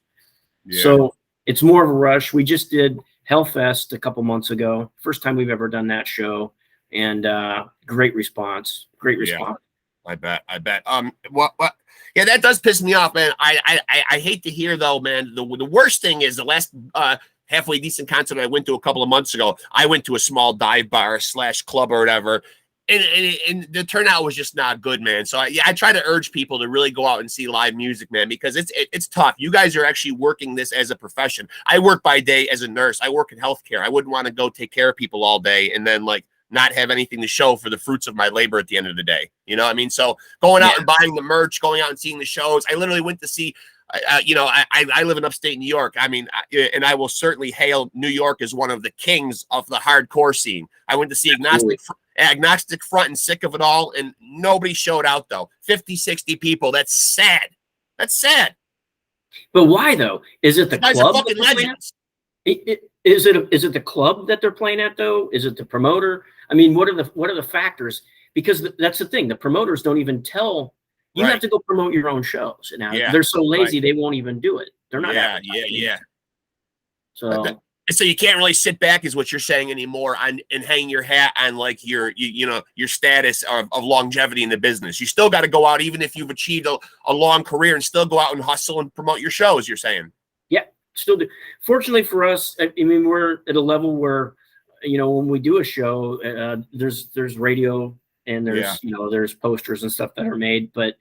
So it's more of a rush. We just did Hellfest a couple months ago. First time we've ever done that show, and great response. Great response. I bet. What? Yeah, that does piss me off, man. I hate to hear, though, man. The worst thing is the last halfway decent concert I went to a couple of months ago. I went to a small dive bar / club or whatever. And the turnout was just not good, man. So I try to urge people to really go out and see live music, man, because it's tough. You guys are actually working this as a profession. I work by day as a nurse. I work in healthcare. I wouldn't want to go take care of people all day and then like not have anything to show for the fruits of my labor at the end of the day. You know what I mean? So going out and buying the merch, going out and seeing the shows. I literally went to see. You know, I live in upstate New York. I mean, and I will certainly hail New York as one of the kings of the hardcore scene. I went to see Agnostic Front and Sick of It All, and nobody showed out, though. 50, 60 people. That's sad. That's sad. But why, though? Is it the club? Fucking legends. Is it the club that they're playing at, though? Is it the promoter? I mean, what are the factors? Because that's the thing. The promoters don't even tell. You have to go promote your own shows. Now they're so lazy they won't even do it. They're not. Yeah. So you can't really sit back, is what you're saying, anymore, and hang your hat on like your status of longevity in the business. You still got to go out, even if you've achieved a long career, and still go out and hustle and promote your shows. You're saying. Yeah, still do. Fortunately for us, I mean, we're at a level where, you know, when we do a show, there's radio. And there's there's posters and stuff that are made, but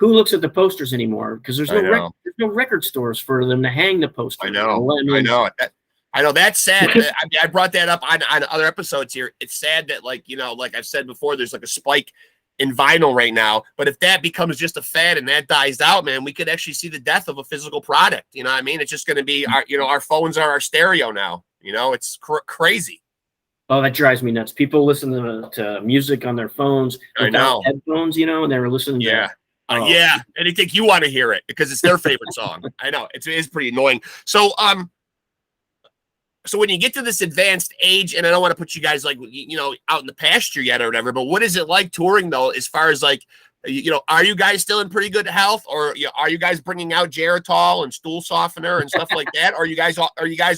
who looks at the posters anymore? Because there's no record stores for them to hang the posters. I know. That's sad. I brought that up on other episodes here. It's sad that, like I've said before, there's like a spike in vinyl right now. But if that becomes just a fad and that dies out, man, we could actually see the death of a physical product. You know what I mean? It's just going to be our phones are our stereo now. You know, it's crazy. Oh, that drives me nuts. People listen to music on their phones without headphones, you know, and they're listening to and they think you want to hear it because it's their favorite song. I know. It is pretty annoying. So So when you get to this advanced age, and I don't want to put you guys like, out in the pasture yet or whatever, but what is it like touring though, as far as like, are you guys still in pretty good health, or are you guys bringing out Geritol and stool softener and stuff like that? Or are you guys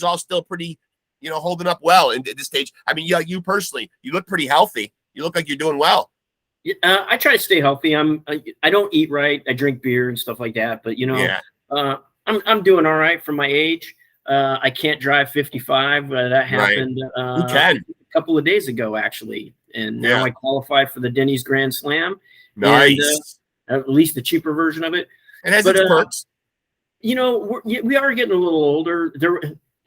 all still pretty, holding up well at this stage? I mean, you personally, you look pretty healthy. You look like you're doing well. I try to stay healthy. I don't eat right. I drink beer and stuff like that, but I'm doing all right for my age. I can't drive 55. That happened a couple of days ago, actually. And now I qualified for the Denny's Grand Slam. Nice. And, at least the cheaper version of it. It has its perks. We are getting a little older.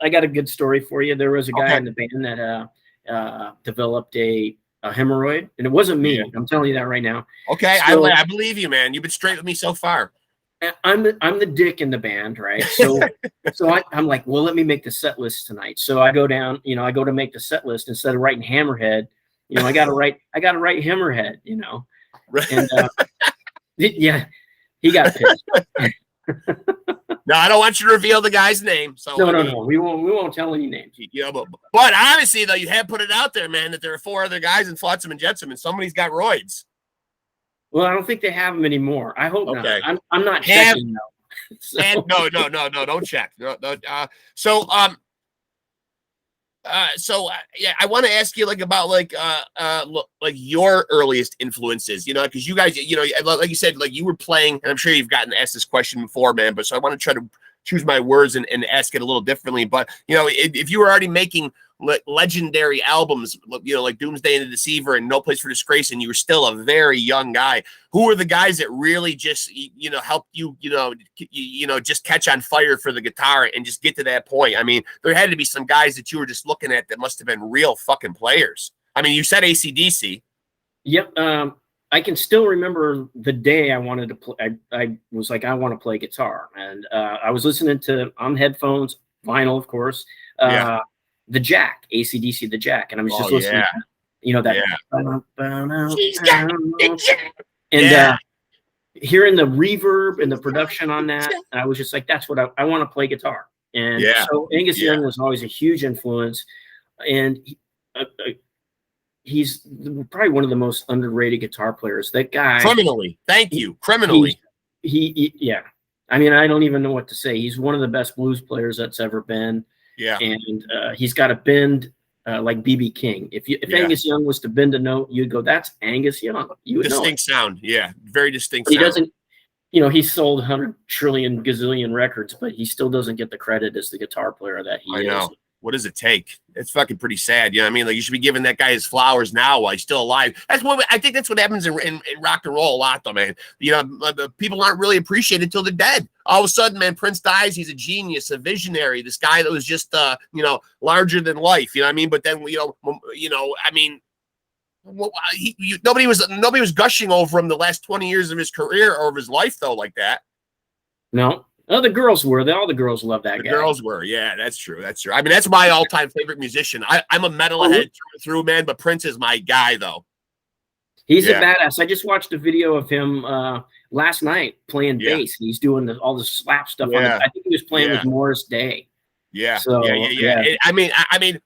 I got a good story for you. There was a guy in the band that developed a hemorrhoid, and it wasn't me. Yeah. I'm telling you that right now. Okay, so, I believe you, man. You've been straight with me so far. I'm the dick in the band, right? So I'm like, well, let me make the set list tonight. So I go down, I go to make the set list instead of writing Hammerhead. I got to write Hammerhead. And he got pissed. No, I don't want you to reveal the guy's name. So no, we won't tell any names. But honestly, though, you have put it out there, man, that there are 4 other guys in FLOTSAM and JETSAM, and somebody's got roids. Well, I don't think they have them anymore. I hope not. I'm not checking though. So. No, don't check. No. I want to ask you about your earliest influences, because you guys, like you said, like you were playing, and I'm sure you've gotten asked this question before, man, but so I want to try to choose my words and ask it a little differently. But, if you were already making legendary albums, like Doomsday and the Deceiver and No Place For Disgrace, and you were still a very young guy, who were the guys that really just, helped you, just catch on fire for the guitar and just get to that point? I mean, there had to be some guys that you were just looking at that must have been real fucking players. I mean, you said AC/DC. Yep. I can still remember the day I wanted to play. I was like, I want to play guitar. And I was listening to, on headphones, vinyl, of course, the Jack, AC/DC, the Jack. And I was just listening to, that. And hearing the reverb and the production on that, I was just like, that's what I want to play guitar. And so Angus Young was always a huge influence. And he's probably one of the most underrated guitar players. That guy. Criminally. Thank you. Criminally. He I mean, I don't even know what to say. He's one of the best blues players that's ever been. Yeah. And he's got a bend like B.B. King. If Angus Young was to bend a note, you'd go, that's Angus Young. You would distinct know sound. Yeah. Very distinct sound. He doesn't, he's sold 100 trillion gazillion records, but he still doesn't get the credit as the guitar player that he is. I know. What does it take? It's fucking pretty sad. You know what I mean? Like, you should be giving that guy his flowers now while he's still alive. I think that's what happens in rock and roll a lot, though, man. People aren't really appreciated until they're dead. All of a sudden, man, Prince dies. He's a genius, a visionary. This guy that was just, larger than life. You know what I mean? But then, nobody was gushing over him the last 20 years of his career or of his life, though, like that. No. Oh, the girls were. All the girls love that guy. The girls were. Yeah, that's true. That's true. I mean, that's my all-time favorite musician. I'm a metalhead through, man, but Prince is my guy, though. He's a badass. I just watched a video of him last night playing bass. He's doing all the slap stuff. I think he was playing with Morris Day. Yeah. So, yeah. I mean,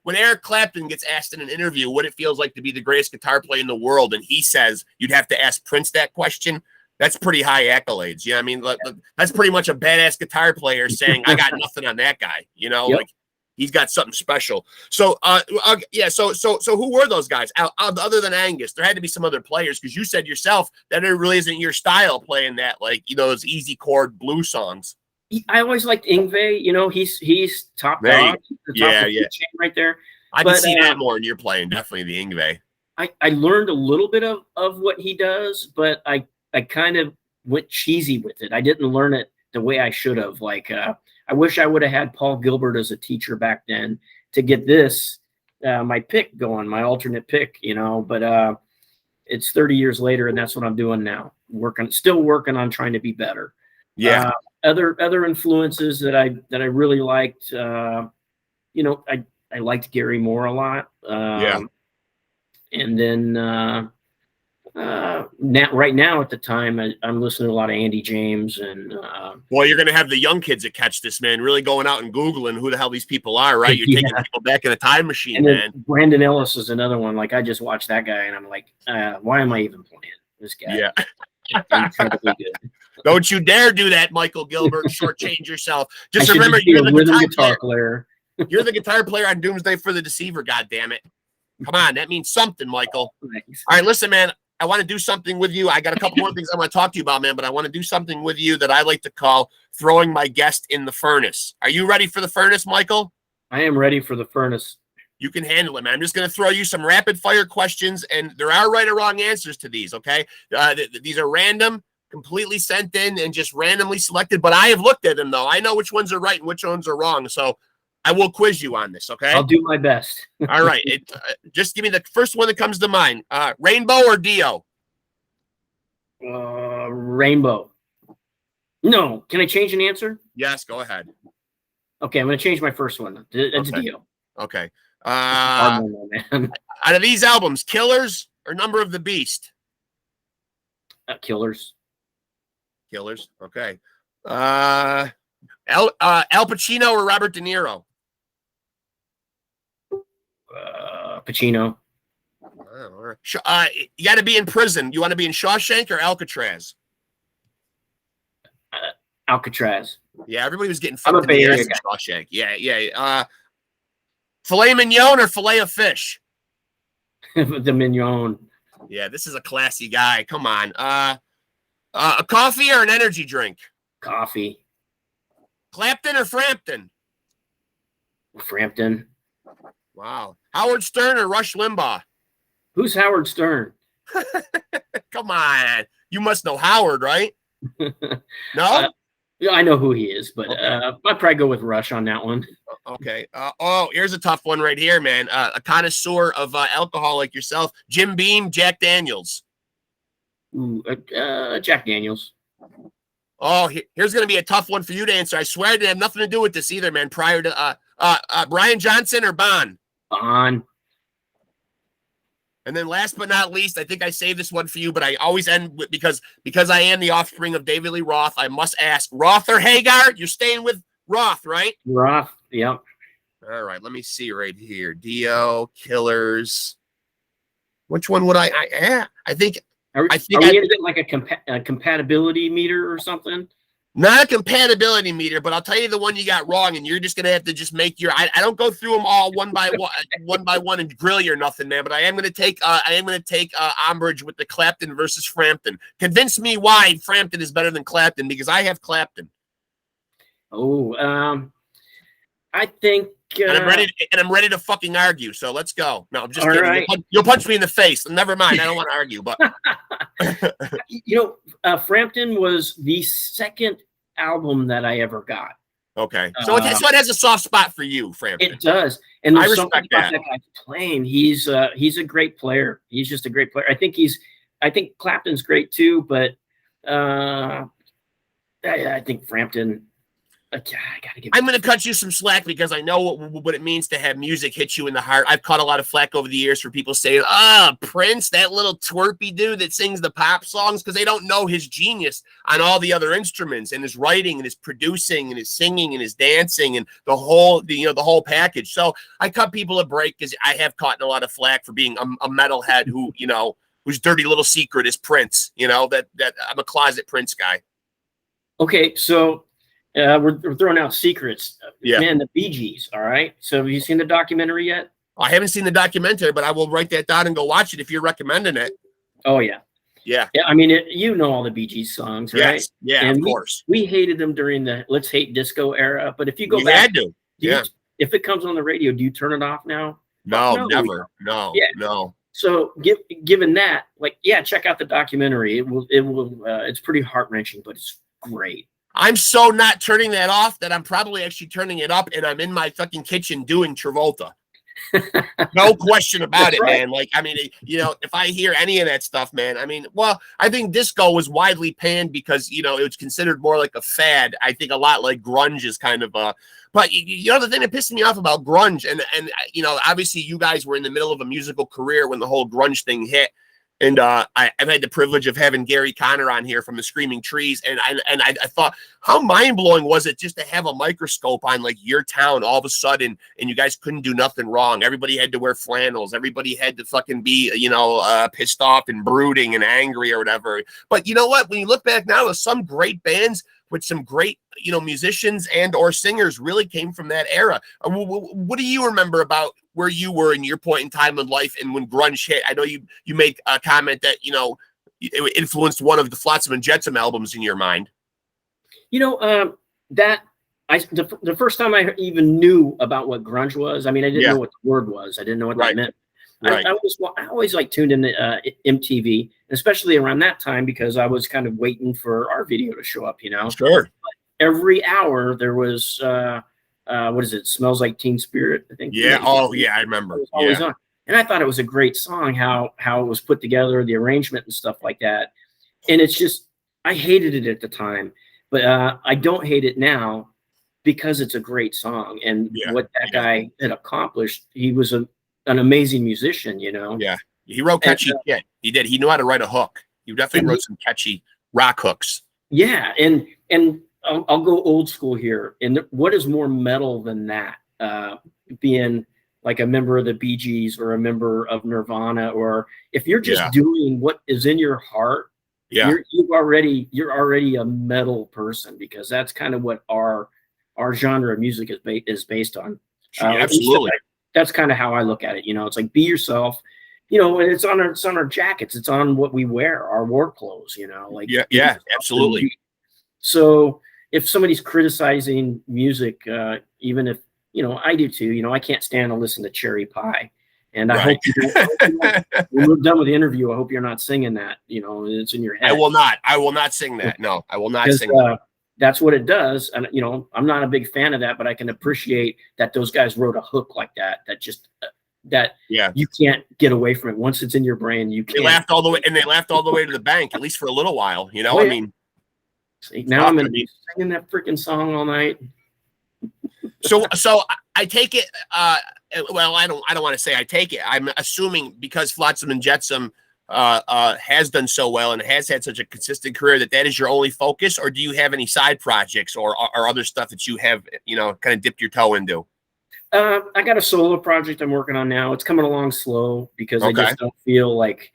when Eric Clapton gets asked in an interview what it feels like to be the greatest guitar player in the world, and he says you'd have to ask Prince that question, that's pretty high accolades. Yeah, I mean, that's pretty much a badass guitar player saying, I got nothing on that guy. Like he's got something special. So, So who were those guys other than Angus? There had to be some other players, because you said yourself that it really isn't your style playing that, those easy chord blues songs. I always liked Yngwie. He's top dog. Yeah. Right there. I can see that more in your playing. Definitely the Yngwie. I learned a little bit of what he does, but I kind of went cheesy with it. I didn't learn it the way I should have. I wish I would have had Paul Gilbert as a teacher back then to get this, my pick going, my alternate pick, but it's 30 years later, and that's what I'm doing now. Still working on trying to be better. Yeah. Other influences that I really liked, I liked Gary Moore a lot. And then, Now, right now at the time, I'm listening to a lot of Andy James and. Well, you're going to have the young kids that catch this, man. Really going out and Googling who the hell these people are, right? You're taking people back in a time machine, and man. Brandon Ellis is another one. Like I just watched that guy, and I'm like, why am I even playing this guy? Yeah. Incredibly good. Don't you dare do that, Michael Gilbert. Shortchange yourself. Just I should remember, be you're a the rhythm guitar player. You're the guitar player on Doomsday for the Deceiver, goddammit. Come on, that means something, Michael. Thanks. All right, listen, man. I want to do something with you. I got a couple more things I want to talk to you about, man, but I want to do something with you that I like to call throwing my guest in the furnace. Are you ready for the furnace, Michael? I am ready for the furnace. You can handle it, man. I'm just going to throw you some rapid fire questions, and there are right or wrong answers to these, okay? These are random, completely sent in, and just randomly selected, but I have looked at them, though. I know which ones are right and which ones are wrong, so I will quiz you on this, okay? I'll do my best. All right. Just give me the first one that comes to mind. Rainbow or Dio? Rainbow. No. Can I change an answer? Yes, go ahead. Okay, I'm going to change my first one. It's Okay. Dio. Okay. Man. Out of these albums, Killers or Number of the Beast? Killers. Killers. Okay. Al Pacino or Robert De Niro? Pacino. You got to be in prison. You want to be in Shawshank or Alcatraz? Alcatraz. Yeah, everybody was getting I'm a fucked in the Bay ass Area in Shawshank. Yeah. Filet mignon or filet of fish? The mignon. Yeah, this is a classy guy. Come on. A coffee or an energy drink? Coffee. Clapton or Frampton? Frampton. Wow. Howard Stern or Rush Limbaugh? Who's Howard Stern? Come on. You must know Howard, right? No? Yeah, I know who he is, but Okay. I'd probably go with Rush on that one. Okay. Here's a tough one right here, man. A connoisseur of alcohol like yourself. Jim Beam, Jack Daniels. Ooh, Jack Daniels. Oh, here's going to be a tough one for you to answer. I swear it didn't have nothing to do with this either, man. Prior to Brian Johnson or Bon? Bon. And then last but not least, I think I saved this one for you, but I always end with, because I am the offspring of David Lee Roth, I must ask, Roth or Hagar? You're staying with Roth, right? Roth, yep. All right, let me see right here. Dio, Killers. Which one would I think Are we going to get like a compatibility meter or something? Not a compatibility meter, but I'll tell you the one you got wrong, and you're just gonna have to just make your. I don't go through them all one by one and grill you or nothing, man. But I am gonna take umbrage with the Clapton versus Frampton. Convince me why Frampton is better than Clapton, because I have Clapton. Oh, I think. And I'm ready to fucking argue. So let's go. No, I'm just all kidding. right. You'll punch me in the face. Never mind. I don't want to argue, but Frampton was the second album that I ever got. Okay. So it has a soft spot for you, Frampton. It does. And I there's respect something about that guy playing. He's a great player. He's just a great player. I think Clapton's great too, but I think Frampton. I gotta give. I'm going to cut you some slack because I know what it means to have music hit you in the heart. I've caught a lot of flack over the years for people saying, Prince, that little twerpy dude that sings the pop songs, because they don't know his genius on all the other instruments and his writing and his producing and his singing and his dancing and the whole package. So I cut people a break because I have caught a lot of flack for being a metalhead whose dirty little secret is Prince. That I'm a closet Prince guy. Okay, so. We're throwing out secrets. Yeah. Man, the Bee Gees, all right? So have you seen the documentary yet? I haven't seen the documentary, but I will write that down and go watch it if you're recommending it. Oh, yeah. Yeah. Yeah, I mean, you know all the Bee Gees songs, right? Yes. Yeah, and of course. We hated them during the Let's Hate Disco era, but if you go You back, had to. if it comes on the radio, do you turn it off now? No, never. No, yeah. No. So given that, check out the documentary. It's pretty heart-wrenching, but it's great. I'm so not turning that off that I'm probably actually turning it up, and I'm in my fucking kitchen doing Travolta. No question about it, right. Man. If I hear any of that stuff, man, I think disco was widely panned because, it was considered more like a fad. I think a lot like grunge is kind of but the thing that pissed me off about grunge, and obviously you guys were in the middle of a musical career when the whole grunge thing hit. And I've had the privilege of having Gary Connor on here from the Screaming Trees, and I thought, how mind blowing was it just to have a microscope on like your town all of a sudden, and you guys couldn't do nothing wrong. Everybody had to wear flannels. Everybody had to fucking be pissed off and brooding and angry or whatever. But you know what? When you look back now, there's some great bands with some great musicians and or singers really came from that era. What do you remember about where you were in your point in time in life and when grunge hit? I know you made a comment that it influenced one of the Flotsam and Jetsam albums in your mind. The first time I even knew about what grunge was, I mean, I didn't know what the word was. I didn't know what that meant. Right. I always like tuned into MTV, especially around that time, because I was kind of waiting for our video to show up, Sure. But every hour there was, what is it? Smells Like Teen Spirit, I think. Yeah. Oh, yeah. I remember. It was always on. And I thought it was a great song, how it was put together, the arrangement and stuff like that. And it's just, I hated it at the time, but I don't hate it now because it's a great song. And what that guy had accomplished, he was an amazing musician, Yeah, he wrote catchy shit. He did. He knew how to write a hook. He definitely wrote some catchy rock hooks. Yeah, and I'll go old school here. And what is more metal than that? Being like a member of the Bee Gees or a member of Nirvana, or if you're just doing what is in your heart, you're already a metal person, because that's kind of what our genre of music is based on. Absolutely. That's kind of how I look at it. It's like, be yourself, and it's on our jackets. It's on what we wear, our work clothes, like, absolutely. So if somebody's criticizing music, even if, I do too, I can't stand to listen to Cherry Pie. And I hope when we're done with the interview, I hope you're not singing that, it's in your head. I will not sing that. No, I will not sing that. That's what it does. And, I'm not a big fan of that, but I can appreciate that those guys wrote a hook like that, you can't get away from it. Once it's in your brain, you can't. They laughed all the way to the bank, at least for a little while, I mean. See, now I'm going to be singing that freaking song all night. So I take it, well, I don't want to say I take it. I'm assuming because Flotsam and Jetsam has done so well and has had such a consistent career that is your only focus, or do you have any side projects or other stuff that you have kind of dipped your toe into? I got a solo project I'm working on now. It's coming along slow because I just don't feel like,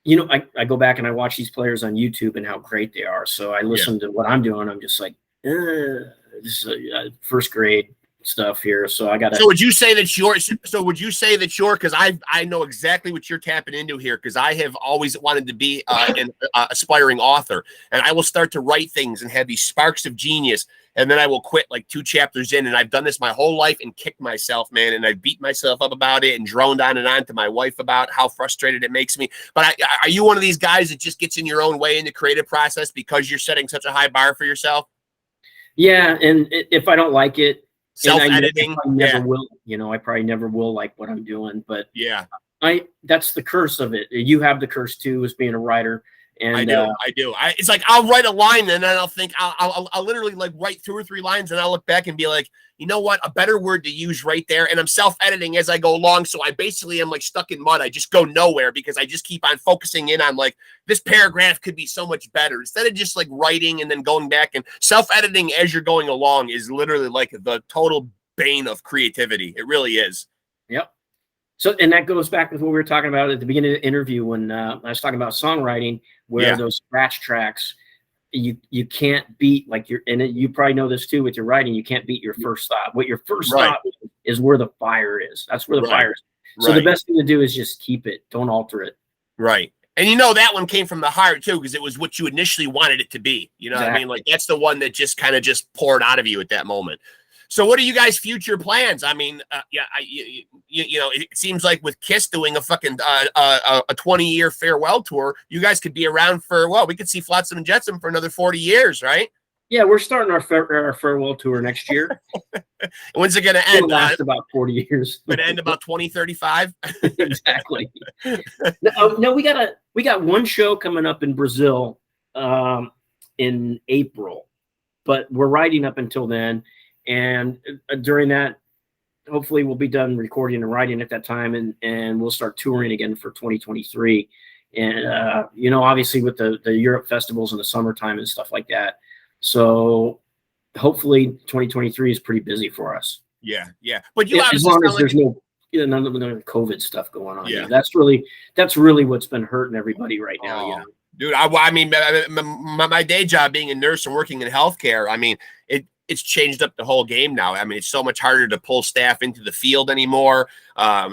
I go back and I watch these players on YouTube and how great they are. So I listen to what I'm doing. I'm just like, this is first grade stuff here. So I got to. So would you say that because I know exactly what you're tapping into here, because I have always wanted to be an aspiring author, and I will start to write things and have these sparks of genius, and then I will quit like 2 chapters in, and I've done this my whole life and kicked myself, man, and I beat myself up about it and droned on and on to my wife about how frustrated it makes me. But are you one of these guys that just gets in your own way in the creative process because you're setting such a high bar for yourself? Yeah, and if I don't like it, self-editing, I never will. I probably never will like what I'm doing. But that's the curse of it. You have the curse too, as being a writer. And I do. It's like I'll write a line and then I'll think I'll literally like write 2 or 3 lines and I'll look back and be like, you know what, a better word to use right there. And I'm self-editing as I go along, so I basically am like stuck in mud. I just go nowhere because I just keep on focusing in on like, this paragraph could be so much better, instead of just like writing and then going back. And self-editing as you're going along is literally like the total bane of creativity. It really is. Yep. So, and that goes back with what we were talking about at the beginning of the interview when I was talking about songwriting, where those scratch tracks, you can't beat, like you probably know this too with your writing, you can't beat your first thought. What your first thought is where the fire is. That's where the fire is. So the best thing to do is just keep it. Don't alter it. Right. And that one came from the heart too, because it was what you initially wanted it to be. You know what I mean? Like that's the one that just kind of just poured out of you at that moment. So what are you guys' future plans? I mean, it seems like with Kiss doing a fucking a 20-year farewell tour, you guys could be around for, we could see Flotsam and Jetsam for another 40 years, right? Yeah, we're starting our farewell tour next year. When's it going to end? It'll last about 40 years. Going to end about 2035? Exactly. No, we got one show coming up in Brazil in April, but we're writing up until then. And during that, hopefully we'll be done recording and writing at that time, and we'll start touring again for 2023. and you know, obviously with the Europe festivals in the summertime and stuff like that. So hopefully 2023 is pretty busy for us. Yeah, yeah. But you as obviously long as sound there's like no, you know, none of the COVID stuff going on. Yeah. You know, that's really what's been hurting everybody right now. You know, dude, I mean, my day job being a nurse and working in healthcare, I mean, it's changed up the whole game now. I mean, it's so much harder to pull staff into the field anymore.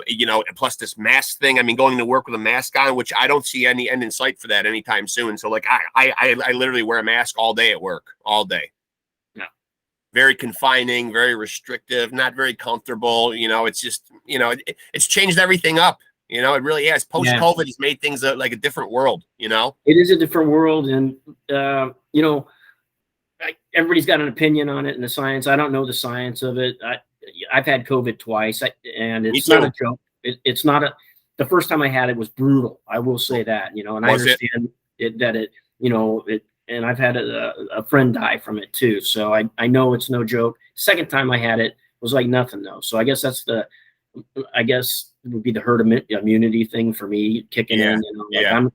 You know, plus this mask thing. I mean, going to work with a mask on, which I don't see any end in sight for that anytime soon. So like, I literally wear a mask all day at work, all day. Yeah. Very confining, very restrictive, not very comfortable. You know, it's just, you know, it's changed everything up. You know, it really has. Post-COVID has made things like a different world, you know? It is a different world. And, you know, everybody's got an opinion on it and the science. I don't know the science of it. I've had COVID twice, and it's not a joke. It's not the first time I had it was brutal. I will say that, you know, and I understand that it, you know, and I've had a friend die from it too. So I know it's no joke. Second time I had it was like nothing though. So I guess that's it would be the herd immunity thing for me kicking in. You know, like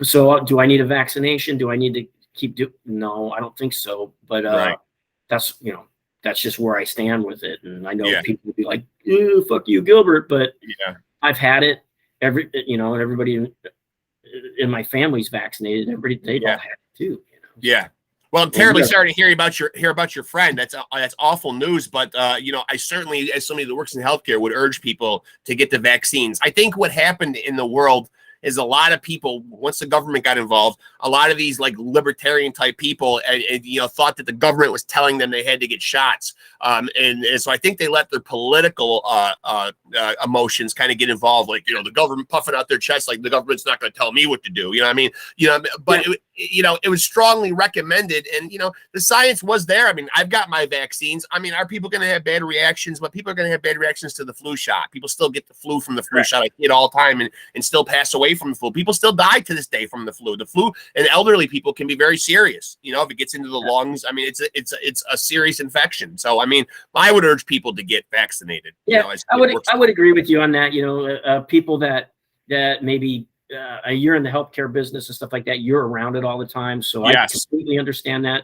so do I need a vaccination? Do I need to keep No, I don't think so. But that's, you know, that's just where I stand with it. And I know people will be like, ew, fuck you, Gilbert. But I've had it. You know, and everybody in my family's vaccinated. They've all had it too. You know? Yeah. Well, I'm terribly sorry to hear about your friend. That's awful news. But you know, I certainly, as somebody that works in healthcare, would urge people to get the vaccines. I think what happened in the world is a lot of people, once the government got involved, a lot of these like libertarian type people, and you know, thought that the government was telling them they had to get shots. And so I think they let their political emotions kind of get involved. Like, you know, the government puffing out their chest, like the government's not going to tell me what to do. You know what I mean? You know, but you know, it was strongly recommended, and you know, the science was there. I mean, I've got my vaccines. I mean, are people going to have bad reactions? But people are going to have bad reactions to the flu shot. People still get the flu from the flu shot. I see it all the time, and still pass away from the flu. People still die to this day from the flu. The flu and elderly people can be very serious. You know, if it gets into the lungs, I mean, it's a serious infection. So I mean, I would urge people to get vaccinated. Yeah, you know, I would agree with you on that. You know, people that maybe you're in the healthcare business and stuff like that, you're around it all the time. So I completely understand that.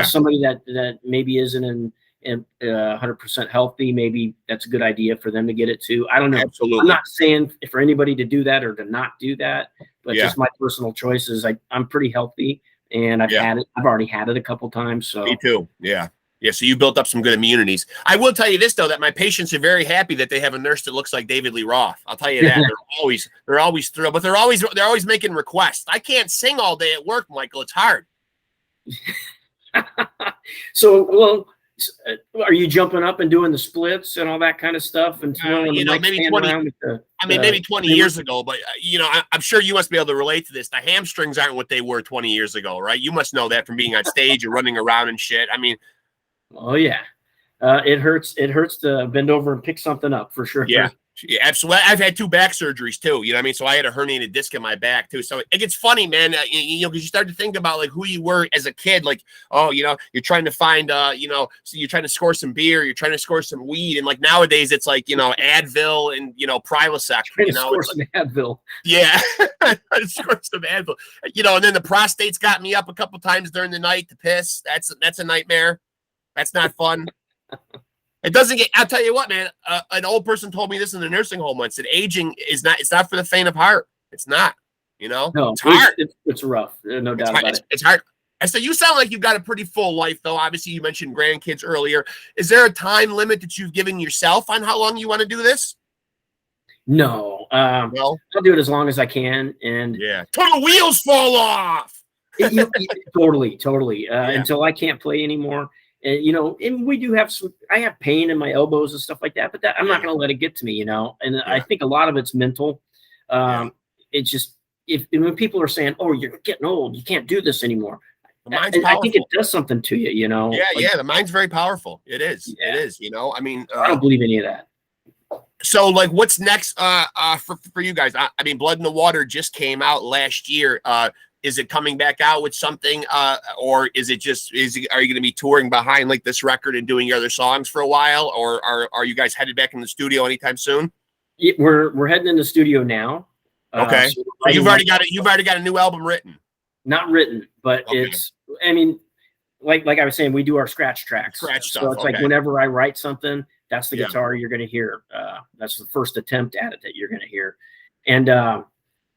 Somebody that maybe isn't in 100% healthy, maybe that's a good idea for them to get it too. I don't know. Absolutely. I'm not saying for anybody to do that or to not do that, but just my personal choices. I'm pretty healthy, and I've had it. I've already had it a couple times. So me too. Yeah. Yeah, so you built up some good immunities. I will tell you this though, that my patients are very happy that they have a nurse that looks like David Lee Roth. I'll tell you that. they're always thrilled, but they're always making requests. I can't sing all day at work, Michael. It's hard. So, well, are you jumping up and doing the splits and all that kind of stuff? And you know, maybe 20. Maybe 20 years ago, but you know, I'm sure you must be able to relate to this. The hamstrings aren't what they were 20 years ago, right? You must know that from being on stage or running around and shit. I mean. Oh yeah, it hurts. It hurts to bend over and pick something up for sure. Yeah, absolutely. I've had 2 back surgeries too. You know what I mean? So I had a herniated disc in my back too. So it gets funny, man. You know, because you start to think about like who you were as a kid. Like, oh, you know, you're trying to find, you know, so you're trying to score some beer, you're trying to score some weed, and like nowadays it's like, you know, Advil and you know Prilosec. You know, score some Advil. Yeah, score some Advil. You know, and then the prostate's got me up a couple times during the night to piss. That's a nightmare. That's not fun. It doesn't get. I'll tell you what, man. An old person told me this in the nursing home once. That aging is not. It's not for the faint of heart. It's not. You know. No, it's hard. It's rough. No doubt about it. It's hard. And so you sound like you've got a pretty full life, though. Obviously, you mentioned grandkids earlier. Is there a time limit that you've given yourself on how long you want to do this? No. I'll do it as long as I can. And till the wheels fall off. Totally. Until I can't play anymore. You know, and we do have I have pain in my elbows and stuff like that, but I'm not going to let it get to me, you know, and I think a lot of it's mental. It's just, when people are saying, oh, you're getting old, you can't do this anymore. I think it does something to you, you know? Yeah. The mind's very powerful. It is. It is, you know, I mean, I don't believe any of that. So like what's next for you guys? I mean, Blood in the Water just came out last year. Is it coming back out with something, or is it are you going to be touring behind like this record and doing your other songs for a while, or are you guys headed back in the studio anytime soon? We're heading in the studio now. Okay. So You've already got a new album written. Not written, but Okay. it's, I mean, like I was saying, we do our scratch tracks. Scratch stuff. So it's okay. like whenever I write something, that's the Yeah. guitar you're going to hear. That's the first attempt at it that you're going to hear. And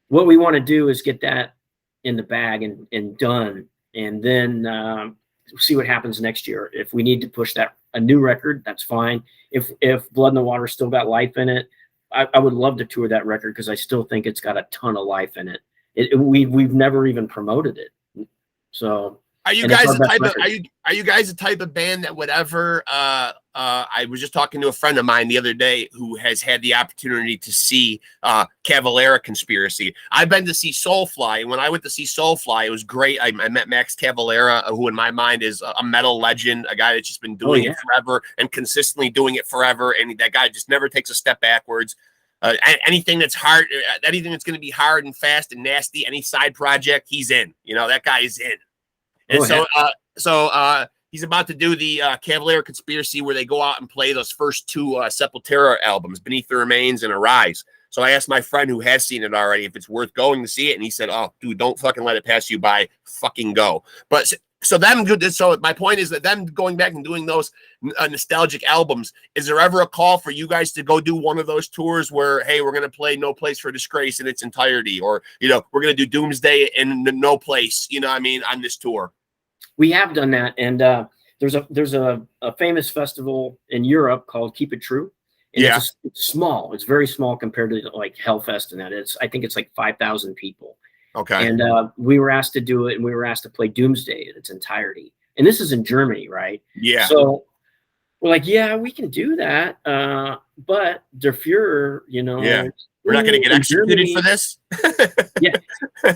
what we want to do is get that in the bag and done, and then see what happens next year. If we need to push a new record, that's fine. If Blood in the Water still got life in it, I would love to tour that record because I still think it's got a ton of life in it. We've never even promoted it. So are you guys the type of band that would ever I was just talking to a friend of mine the other day who has had the opportunity to see Cavalera Conspiracy. I've been to see Soulfly, and when I went to see Soulfly, it was great. I met Max Cavalera, who in my mind is a metal legend, a guy that's just been doing it forever and consistently doing it forever, and that guy just never takes a step backwards. Anything that's hard, anything that's going to be hard and fast and nasty, any side project, he's in. You know, that guy is in. And so he's about to do the Cavalera Conspiracy, where they go out and play those first two Sepultura albums, Beneath the Remains and Arise. So I asked my friend who has seen it already if it's worth going to see it, and he said, "Oh, dude, don't fucking let it pass you by. Fucking go." But so my point is that them going back and doing those nostalgic albums, is there ever a call for you guys to go do one of those tours where, hey, we're going to play No Place for Disgrace in its entirety, or, you know, we're going to do Doomsday in No Place, you know what I mean, on this tour? We have done that. And there's a famous festival in Europe called Keep It True. And it's small. It's very small compared to like Hellfest and that. I think it's like 5,000 people. Okay. And we were asked to do it, and we were asked to play Doomsday in its entirety. And this is in Germany, right? Yeah. So we're like, yeah, we can do that. But Der Fuhrer, you know, we're not going to get executed for this. Yeah.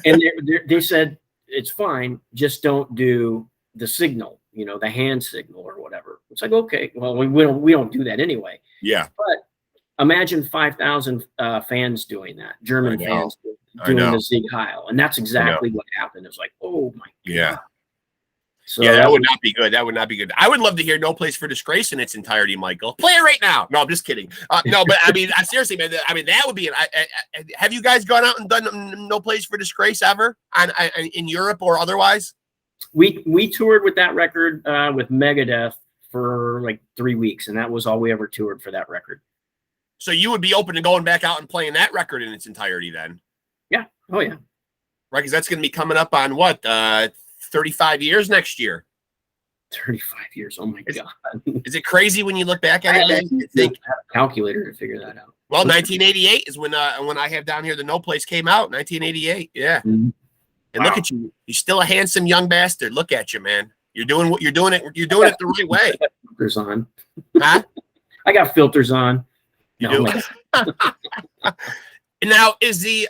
And they said, it's fine. Just don't do the signal, you know, the hand signal or whatever. It's like, okay, well, we don't do that anyway. Yeah. But imagine 5,000 fans doing that, German fans doing the Sieg Heil. And that's exactly what happened. It was like, oh my God. Yeah. So yeah, that would not be good. That would not be good. I would love to hear No Place for Disgrace in its entirety, Michael. Play it right now. No, I'm just kidding. No, but I mean, seriously, man. I mean, that would be. Have you guys gone out and done No Place for Disgrace ever in Europe or otherwise? We toured with that record with Megadeth for like 3 weeks, and that was all we ever toured for that record. So you would be open to going back out and playing that record in its entirety then? Yeah. Oh yeah. Right, because that's going to be coming up on what? 35 years next year. 35 years. Oh my God. Is it crazy when you look back at it? You think have a calculator to figure that out. Well, 1988 is when I have down here the No Place came out. 1988. Yeah. Mm-hmm. And look at you. You're still a handsome young bastard. Look at you, man. You're doing what you're doing it. You're doing it the right way. Filters on. Huh? I got filters on. You do. Now is the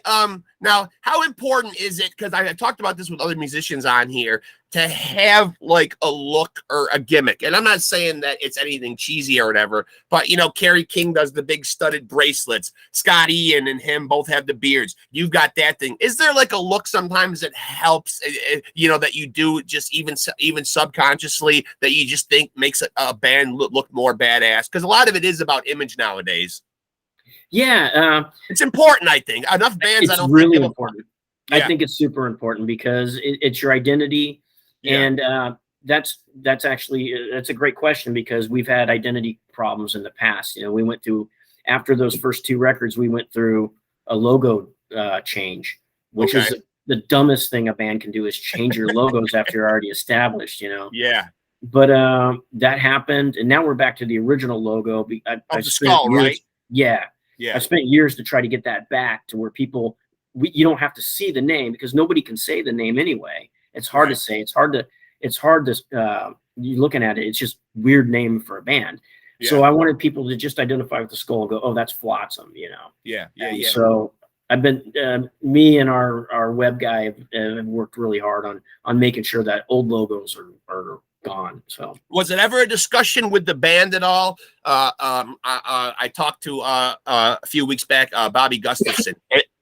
now how important is it, because I talked about this with other musicians on here, to have like a look or a gimmick? And I'm not saying that it's anything cheesy or whatever, but you know, Kerry King does the big studded bracelets, Scott Ian and him both have the beards, you've got that thing. Is there like a look sometimes that helps, you know, that you do just even subconsciously, that you just think makes a band look more badass? Because a lot of it is about image nowadays. Yeah, it's important. I think enough bands. It's really important. I think it's super important because it's your identity, and that's a great question, because we've had identity problems in the past. You know, we went through, after those first two records, we went through a logo change, which is the dumbest thing a band can do, is change your logos after you're already established. You know. Yeah. But that happened, and now we're back to the original logo. Of the skull, right? Yeah. Yeah. I spent years to try to get that back to where people, you don't have to see the name, because nobody can say the name anyway. It's hard to say. It's hard to, you're looking at it, it's just weird name for a band. Yeah. So I wanted people to just identify with the skull and go, oh, that's Flotsam, you know? Yeah. So I've been, me and our web guy have worked really hard on making sure that old logos are gone. So was it ever a discussion with the band at all? I talked to a few weeks back Bobby Gustafson,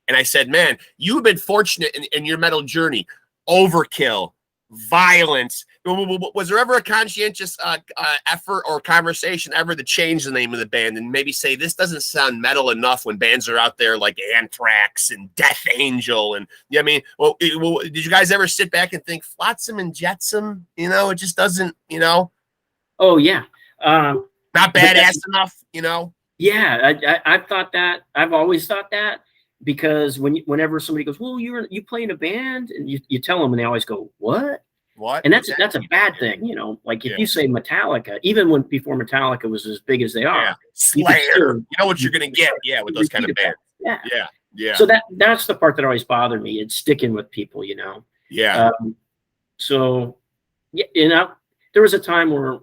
and I said, man, you've been fortunate in your metal journey. Overkill Violence. Was there ever a conscientious effort or conversation ever to change the name of the band and maybe say this doesn't sound metal enough when bands are out there like Anthrax and Death Angel and I mean, did you guys ever sit back and think FLOTSAM and JETSAM? You know, it just doesn't. You know. Oh yeah. Not badass enough. You know. Yeah, I've thought that. I've always thought that. Because whenever somebody goes, well, you play in a band, and you tell them, and they always go, what? What? And that's a bad thing, you know. Like if you say Metallica, even when before Metallica was as big as they are, Slayer, you know what you're gonna get, with those kind of bands. Yeah. So that's the part that always bothered me. It's sticking with people, you know. Yeah. So yeah, you know, there was a time where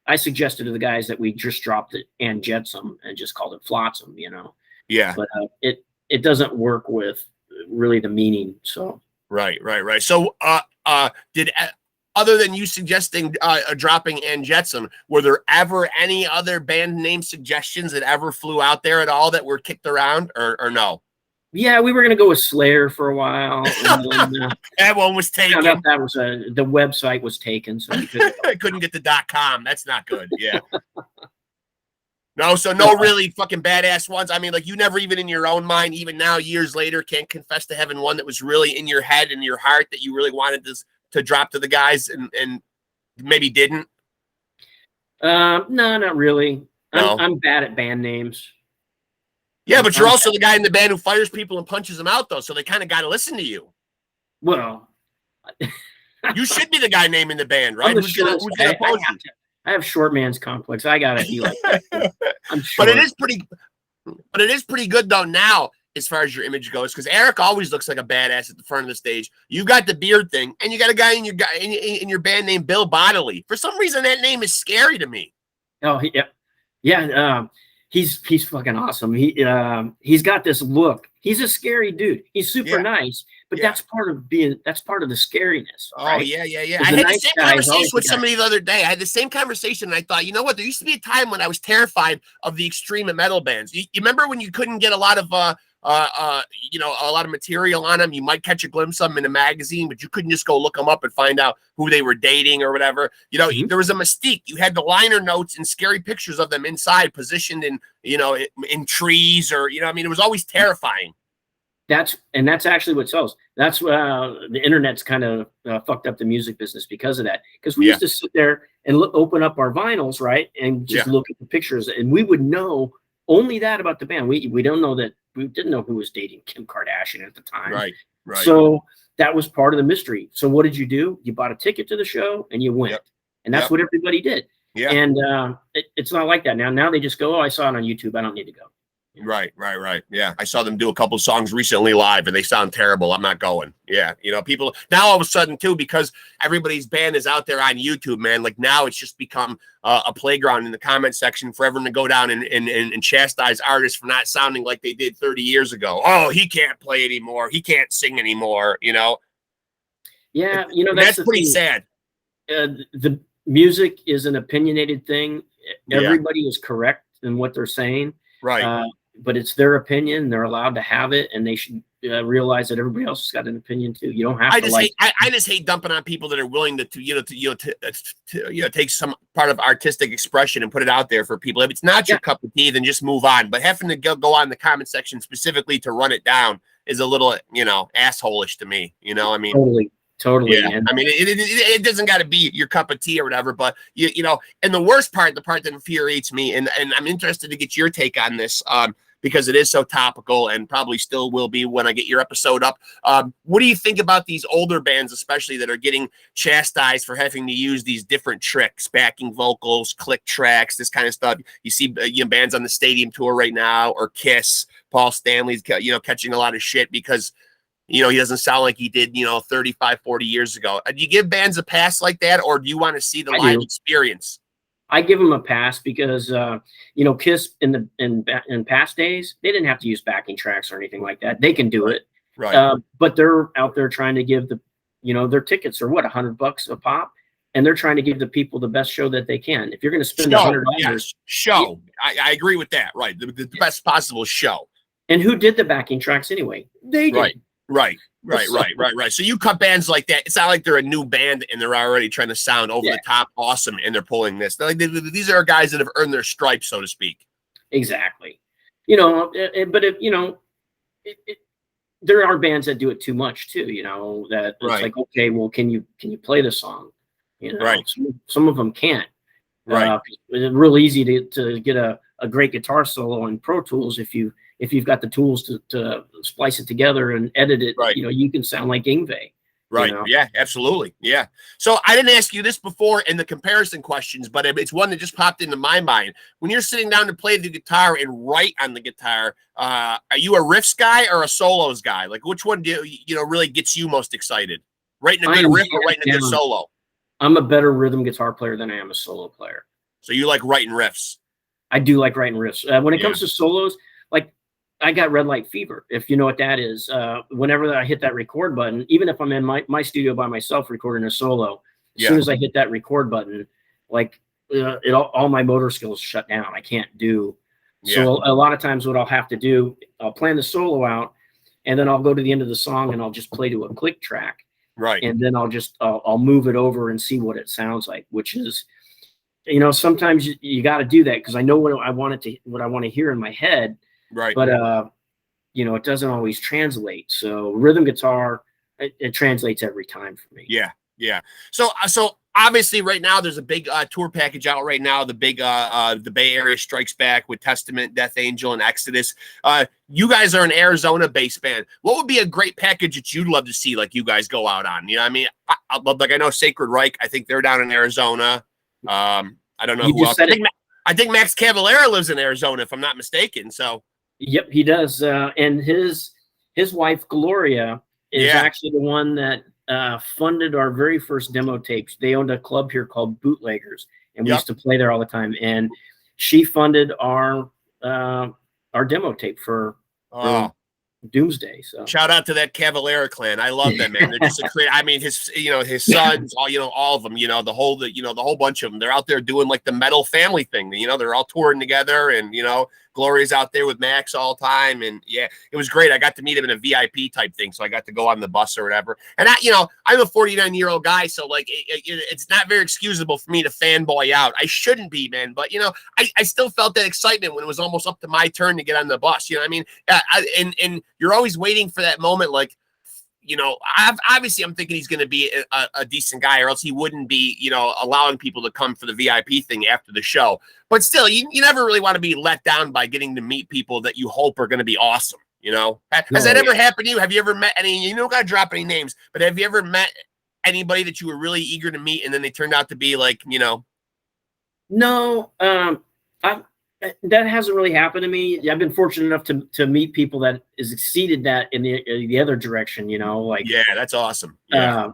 I suggested to the guys that we just dropped it and JETSAM and just called it FLOTSAM, you know. Yeah, but it doesn't work with really the meaning. So right. So did other than you suggesting dropping and JETSAM, were there ever any other band name suggestions that ever flew out there at all that were kicked around or no? Yeah, we were gonna go with Slayer for a while. And then, that one was taken. Found out that was the website was taken, so we couldn't get the .com. That's not good. Yeah. No, so no really fucking badass ones. I mean, like you never even in your own mind, even now years later, can't confess to having one that was really in your head and your heart that you really wanted to drop to the guys and maybe didn't? No, not really. No. I'm bad at band names. Yeah, but you're also the guy in the band who fires people and punches them out, though, so they kind of got to listen to you. Well, you should be the guy naming the band, right? Who's gonna oppose you? I have short man's complex. I gotta be like that. I'm short. But it is pretty good though now as far as your image goes, because Eric always looks like a badass at the front of the stage. You got the beard thing, and you got a guy in your band named Bill Bodily. For some reason, that name is scary to me. Oh yeah. He's fucking awesome. He's got this look. He's a scary dude. He's super nice, but that's part of the scariness. Right? Oh yeah. I had the same conversation with somebody the other day. I had the same conversation, and I thought, you know what? There used to be a time when I was terrified of the extreme metal bands. You remember when you couldn't get a lot of a lot of material on them? You might catch a glimpse of them in a magazine, but you couldn't just go look them up and find out who they were dating or whatever. You know, there was a mystique. You had the liner notes and scary pictures of them inside, positioned in, in trees or, I mean, it was always terrifying. That's actually what sells. That's the internet's kind of fucked up the music business because of that. Because we used to sit there and open up our vinyls, right, and just look at the pictures, and we would know only that about the band. We don't know that. We didn't know who was dating Kim Kardashian at the time. Right. So that was part of the mystery. So what did you do? You bought a ticket to the show and you went, and that's what everybody did. Yeah. And it's not like that now. Now they just go, oh, I saw it on YouTube. I don't need to go. Right. Yeah. I saw them do a couple songs recently live and they sound terrible. I'm not going. Yeah. People now all of a sudden too, because everybody's band is out there on YouTube, man. Like now it's just become a playground in the comment section for everyone to go down and chastise artists for not sounding like they did 30 years ago. Oh, he can't play anymore. He can't sing anymore. Yeah. That's pretty sad. The music is an opinionated thing. Everybody is correct in what they're saying. Right. But it's their opinion. They're allowed to have it, and they should realize that everybody else has got an opinion too. You don't have to I just hate dumping on people that are willing to take some part of artistic expression and put it out there for people. If it's not your cup of tea, then just move on. But having to go on the comment section specifically to run it down is a little, asshole-ish to me. I mean, Totally. Yeah. I mean, it doesn't got to be your cup of tea or whatever, but and the worst part, the part that infuriates me, and I'm interested to get your take on this, because it is so topical and probably still will be when I get your episode up. What do you think about these older bands, especially that are getting chastised for having to use these different tricks, backing vocals, click tracks, this kind of stuff? You see, bands on the stadium tour right now, or Kiss, Paul Stanley's, catching a lot of shit because he doesn't sound like he did, 35, 40 years ago. Do you give bands a pass like that, or do you want to see the live experience? I give them a pass because, Kiss in past days, they didn't have to use backing tracks or anything like that. They can do it. Right. But they're out there trying to give their tickets are $100 a pop, and they're trying to give the people the best show that they can. If you're going to spend $100, show. I agree with that. Right. The best possible show. And who did the backing tracks anyway? They did. Right. Right. So you cut bands like that. It's not like they're a new band and they're already trying to sound over the top awesome and they're pulling this. Like these are guys that have earned their stripes, so to speak. Exactly. You know, but if you know, there are bands that do it too much too. You know, that it's like, okay, well, can you play the song? You know, some of them can't. Right. It's real easy to get a great guitar solo in Pro Tools if you've got the tools to splice it together and edit it. You know, you can sound like Yngwie. Right. You know? Yeah, absolutely. Yeah. So I didn't ask you this before in the comparison questions, but it's one that just popped into my mind. When you're sitting down to play the guitar and write on the guitar, are you a riffs guy or a solos guy? Like which one really gets you most excited? Writing a good riff or writing a good solo? I'm a better rhythm guitar player than I am a solo player. So you like writing riffs? I do like writing riffs. When it comes to solos, like I got red light fever, if you know what that is. Whenever I hit that record button, even if I'm in my studio by myself recording a solo, as soon as I hit that record button, like all my motor skills shut down. I can't do. So a lot of times what I'll have to do, I'll plan the solo out, and then I'll go to the end of the song and I'll just play to a click track. Right. And then I'll move it over and see what it sounds like, which is, you know, sometimes you got to do that because I know what I want to hear in my head. Right. But, you know, it doesn't always translate. So rhythm guitar, it translates every time for me. Yeah. Yeah. So obviously right now there's a big tour package out right now. The big the Bay Area Strikes Back with Testament, Death Angel, and Exodus. You guys are an Arizona-based band. What would be a great package that you'd love to see, like you guys go out on? You know, I mean, I know Sacred Reich. I think they're down in Arizona. I don't know who else. I think Max Cavalera lives in Arizona, if I'm not mistaken. So. Yep, he does. And his wife Gloria is actually the one that funded our very first demo tapes. They owned a club here called Bootleggers, and we used to play there all the time. And she funded our demo tape for Doomsday. So shout out to that Cavalera clan. I love them, man. They're just I mean, his sons, all of them, the whole bunch of them. They're out there doing like the metal family thing. They're all touring together, and Gloria's out there with Max all the time. And yeah, it was great. I got to meet him in a VIP type thing. So I got to go on the bus or whatever. And I'm a 49-year-old guy. So like, it's not very excusable for me to fanboy out. I shouldn't be, man. But, I still felt that excitement when it was almost up to my turn to get on the bus. You know what I mean? And you're always waiting for that moment. Like, obviously I'm thinking he's going to be a decent guy, or else he wouldn't be, allowing people to come for the VIP thing after the show. But still, you never really want to be let down by getting to meet people that you hope are going to be awesome. Has that ever happened to you? Have you ever met any, you don't got to drop any names, but have you ever met anybody that you were really eager to meet and then they turned out to be like, No, that hasn't really happened to me. I've been fortunate enough to meet people that has exceeded that in the other direction, like. Yeah, that's awesome. Yeah.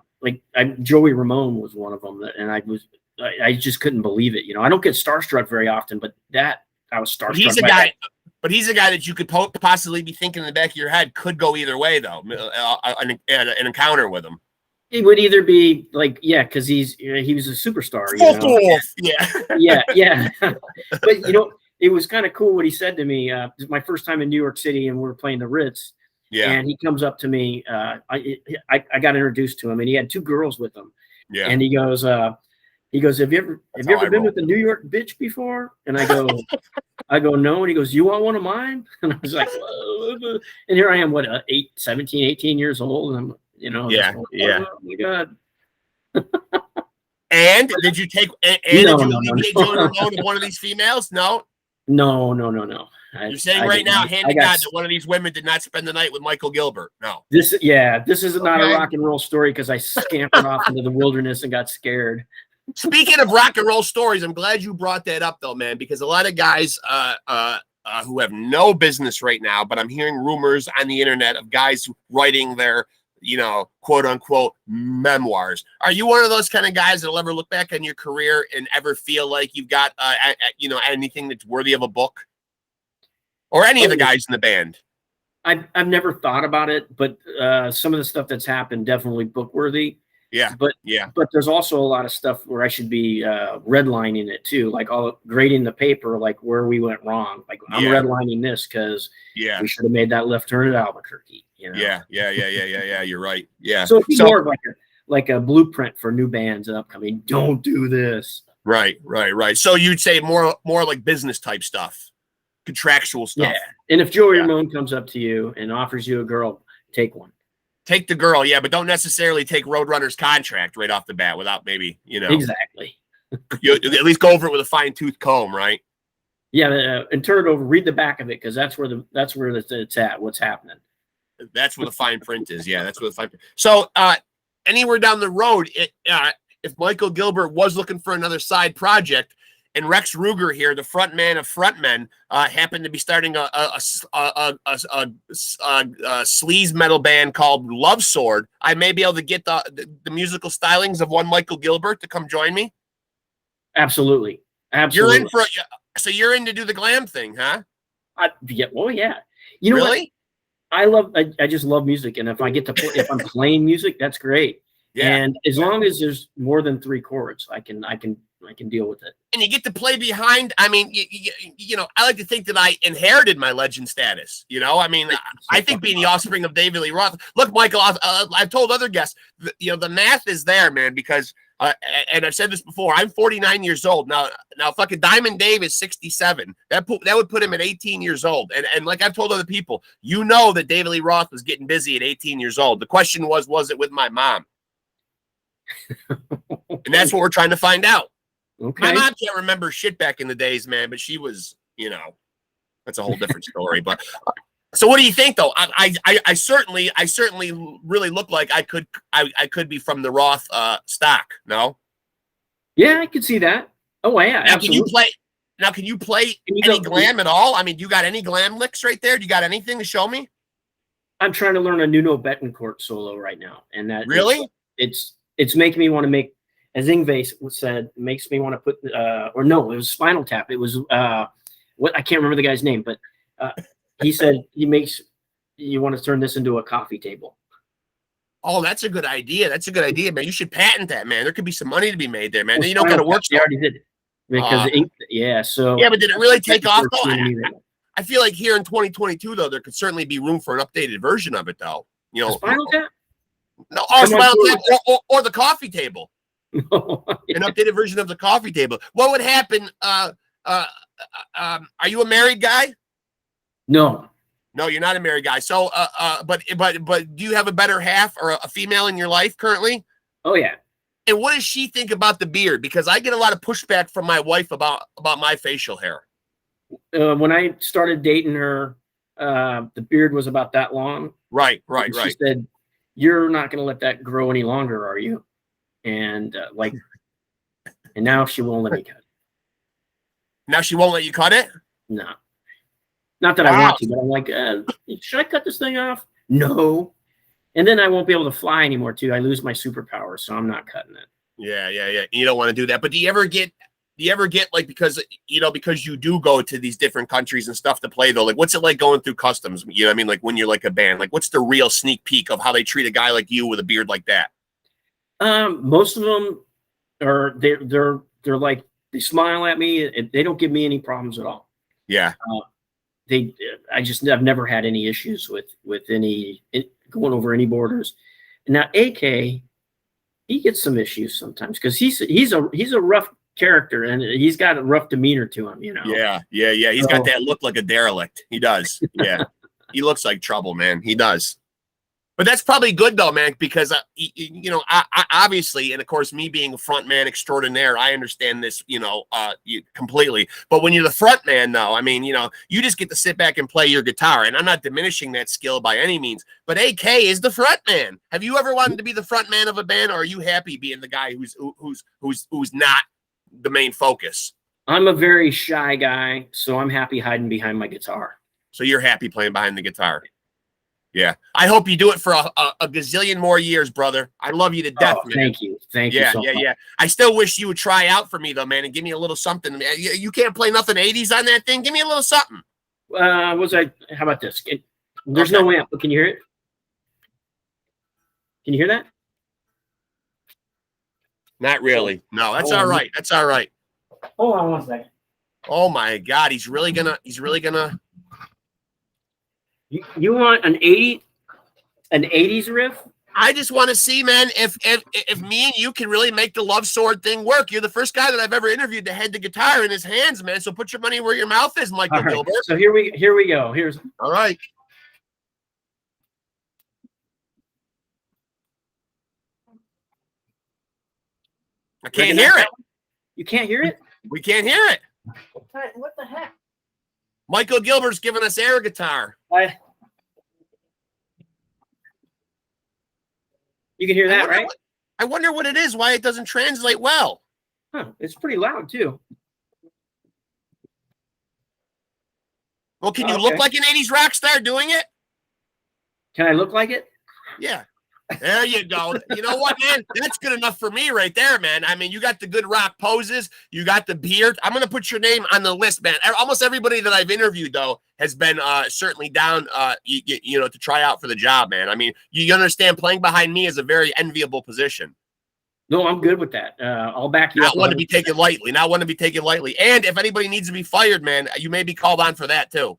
Joey Ramone was one of them, and I just couldn't believe it. I don't get starstruck very often, but I was starstruck. He's a guy, but he's a guy that you could possibly be thinking in the back of your head could go either way, though. An encounter with him. It would either be like, because he was a superstar. Yeah. But it was kind of cool what he said to me. It was my first time in New York City, and we were playing the Ritz. Yeah. And he comes up to me. I got introduced to him, and he had two girls with him. Yeah. And he goes, have you ever been with the New York bitch before? And I go, no. And he goes, you want one of mine? And I was like, whoa. And here I am, 17, 18 years old. And I'm, oh my God. And did you take, did you alleviate Joey Ramone of one of these females? No. No. You're saying right now, hand to God, that one of these women did not spend the night with Michael Gilbert. No. This is not a rock and roll story because I scampered off into the wilderness and got scared. Speaking of rock and roll stories, I'm glad you brought that up, though, man, because a lot of guys who have no business right now, but I'm hearing rumors on the internet of guys writing their, quote unquote memoirs. Are you one of those kind of guys that'll ever look back on your career and ever feel like you've got, anything that's worthy of a book? Or any of the guys in the band? I've never thought about it, but some of the stuff that's happened definitely book worthy. Yeah. But yeah. but there's also a lot of stuff where I should be redlining it too, like all grading the paper, like where we went wrong. Like I'm redlining this because we should have made that left turn at Albuquerque. You know? Yeah. You're right. Yeah. So it's more of like a blueprint for new bands and upcoming. Don't do this. Right. So you'd say more like business type stuff, contractual stuff. Yeah. And if Joey Ramone comes up to you and offers you a girl, take one. Take the girl, yeah, but don't necessarily take Roadrunner's contract right off the bat without maybe, Exactly. You at least go over it with a fine-tooth comb, right? Yeah, and turn it over, read the back of it, because that's where it's at. What's happening? That's where the fine print is. Yeah, that's where the fine print. So, anywhere down the road, if Michael Gilbert was looking for another side project, and Rex Ruger here, the front man of frontmen, happened to be starting a sleaze metal band called Love Sword, I may be able to get the musical stylings of one Michael Gilbert to come join me. Absolutely. You're in for so you're in to do the glam thing, huh? Yeah. Oh yeah. You know really? What? I just love music, and if I get to play, if I'm playing music, that's great. Yeah. And as long as there's more than 3 chords, I can deal with it. And you get to play behind. I mean, you know, I like to think that I inherited my legend status. You know, I mean, I think being the offspring of David Lee Roth. Look, Michael, I've told other guests, the math is there, man, because, and I've said this before, I'm 49 years old. Now fucking Diamond Dave is 67. That would put him at 18 years old. And like I've told other people, that David Lee Roth was getting busy at 18 years old. The question was it with my mom? And that's what we're trying to find out. Okay. My mom can't remember shit back in the days, man, but she was, that's a whole different story. But so what do you think though? I certainly really look like I could be from the Roth stock, no? Yeah, I could see that. Oh yeah, now, absolutely. Can you play any glam at all? I mean, do you got any glam licks right there? Do you got anything to show me? I'm trying to learn a Nuno Betancourt solo right now. And that really it's making me want to make, as Ingve said, makes me want to put, or no, it was Spinal Tap. It was, I can't remember the guy's name, but he said you want to turn this into a coffee table. Oh, that's a good idea. Man. You should patent that, man. There could be some money to be made there, man. Well, you don't got to work. They already did it. Because but did it really take off though? I feel like here in 2022 though, there could certainly be room for an updated version of it though. Spinal Tap? No, Spinal Tap or the coffee table. An updated version of the coffee table. What would happen? Are you a married guy? No, you're not a married guy. So, but do you have a better half or a female in your life currently? Oh yeah. And what does she think about the beard? Because I get a lot of pushback from my wife about my facial hair. When I started dating her, the beard was about that long. Right. She said, "You're not going to let that grow any longer, are you?" And and now she won't let me cut it. Now she won't let you cut it? No. Not that I want to, but I'm like, should I cut this thing off? No. And then I won't be able to fly anymore, too. I lose my superpower, so I'm not cutting it. Yeah. You don't want to do that. But do you ever get like, because you do go to these different countries and stuff to play though, like what's it like going through customs? You know what I mean? Like when you're like a band, like what's the real sneak peek of how they treat a guy like you with a beard like that? Most of them are, they're like, they smile at me. They don't give me any problems at all. Yeah. I've never had any issues with any going over any borders. Now AK, he gets some issues sometimes because he's a rough character and he's got a rough demeanor to him, Yeah. He's got that look like a derelict. He does. Yeah. He looks like trouble, man. He does. But that's probably good though, man, because I obviously, and of course, me being a front man extraordinaire, I understand this, completely. But when you're the front man, though, I mean, you just get to sit back and play your guitar, and I'm not diminishing that skill by any means. But AK is the front man. Have you ever wanted to be the front man of a band, or are you happy being the guy who's not the main focus? I'm a very shy guy, so I'm happy hiding behind my guitar. So you're happy playing behind the guitar. Yeah. I hope you do it for a gazillion more years, brother. I love you to death, man. Thank you. Thank you so much. Yeah. I still wish you would try out for me, though, man, and give me a little something. You can't play nothing 80s on that thing. Give me a little something. How about this? There's no amp, but can you hear it? Can you hear that? Not really. No, that's all right. That's all right. Hold on one second. Oh my God, he's really gonna. You want an 80s riff? I just want to see, man, if me and you can really make the love sword thing work. You're the first guy that I've ever interviewed to had the guitar in his hands, man. So put your money where your mouth is, Michael Gilbert. So here we go. Here's all right. I can't hear it. You can't hear it? We can't hear it. What the heck? Michael Gilbert's giving us air guitar. You can hear that, right? I wonder what it is, why it doesn't translate well. Huh, it's pretty loud, too. Well, can you look like an 80s rock star doing it? Can I look like it? Yeah. There you go. You know what, man? That's good enough for me right there, man. I mean, you got the good rock poses. You got the beard. I'm going to put your name on the list, man. Almost everybody that I've interviewed, though, has been certainly down, you know, to try out for the job, man. I mean, you understand playing behind me is a very enviable position. No, I'm good with that. I'll back you up. Not one to be taken lightly. Not one to be taken lightly. And if anybody needs to be fired, man, you may be called on for that, too.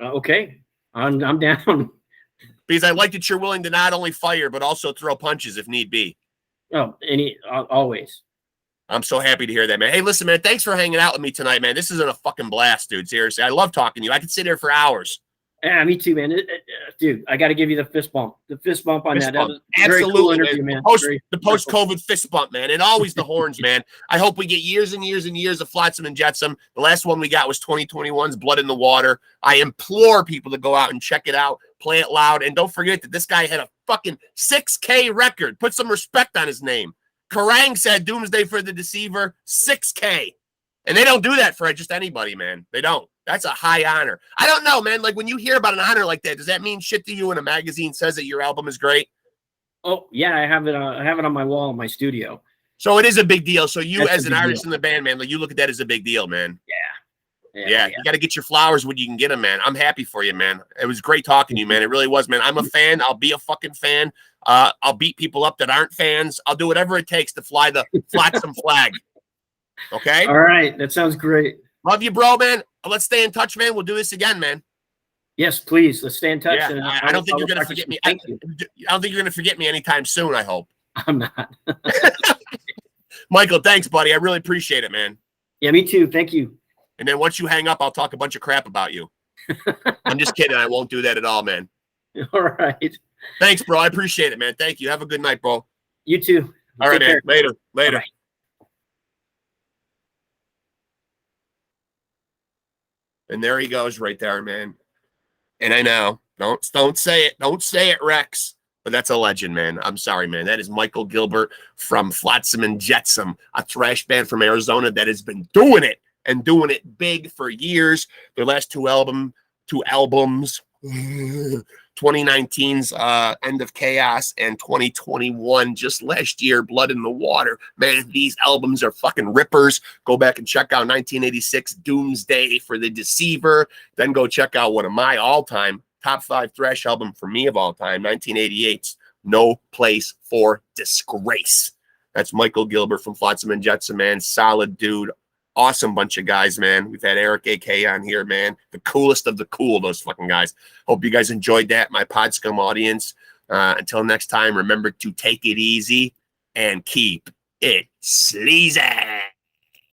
Okay. I'm down. Because I like that you're willing to not only fire, but also throw punches if need be. Oh, always. I'm so happy to hear that, man. Hey, listen, man, thanks for hanging out with me tonight, man. This is a fucking blast, dude. Seriously, I love talking to you. I could sit here for hours. Yeah, me too, man. Dude, I got to give you the fist bump. The fist bump on that. That was absolutely, very cool interview, man. The post-COVID fist bump, man. And always the horns, man. I hope we get years and years and years of FLOTSAM and JETSAM. The last one we got was 2021's Blood in the Water. I implore people to go out and check it out, play it loud, and don't forget that this guy had a fucking 6K record. Put some respect on his name. Kerrang said Doomsday for the Deceiver, 6K. And they don't do that for just anybody, man. They don't. That's a high honor. I don't know, man. Like when you hear about an honor like that, does that mean shit to you when a magazine says that your album is great? Oh yeah, I have it on my wall in my studio. So it is a big deal. So you, as an artist in the band, man, like you look at that as a big deal, man. Yeah. You got to get your flowers when you can get them, man. I'm happy for you, man. It was great talking to you, man. It really was, man. I'm a fan. I'll be a fucking fan. I'll beat people up that aren't fans. I'll do whatever it takes to fly the FLOTSAM flag. Okay. All right. That sounds great. Love you, bro, man. Let's stay in touch, man. We'll do this again, man. Yes, please. Let's stay in touch. Yeah, and I don't think you're going to forget me. I don't think you're going to forget me anytime soon, I hope. I'm not. Michael, thanks, buddy. I really appreciate it, man. Yeah, me too. Thank you. And then once you hang up, I'll talk a bunch of crap about you. I'm just kidding. I won't do that at all, man. All right. Thanks, bro. I appreciate it, man. Thank you. Have a good night, bro. You too. All right, man. Later. Bye-bye. And there he goes right there, man. And I know, don't say it. Don't say it, Rex. But that's a legend, man. I'm sorry, man. That is Michael Gilbert from FLOTSAM and JETSAM, a thrash band from Arizona that has been doing it and doing it big for years. Their last two albums, 2019's End of Chaos and 2021, just last year, Blood in the Water. Man, these albums are fucking rippers. Go back and check out 1986 Doomsday for the Deceiver. Then go check out one of my all-time top 5 thrash album for me of all time, 1988's No Place For Disgrace. That's Michael Gilbert from FLOTSAM and JETSAM, man. Solid dude. Awesome bunch of guys, man. We've had Eric AK on here, man. The coolest of the cool, those fucking guys. Hope you guys enjoyed that, my POD SCUM audience. Until next time, remember to take it easy and keep it sleazy.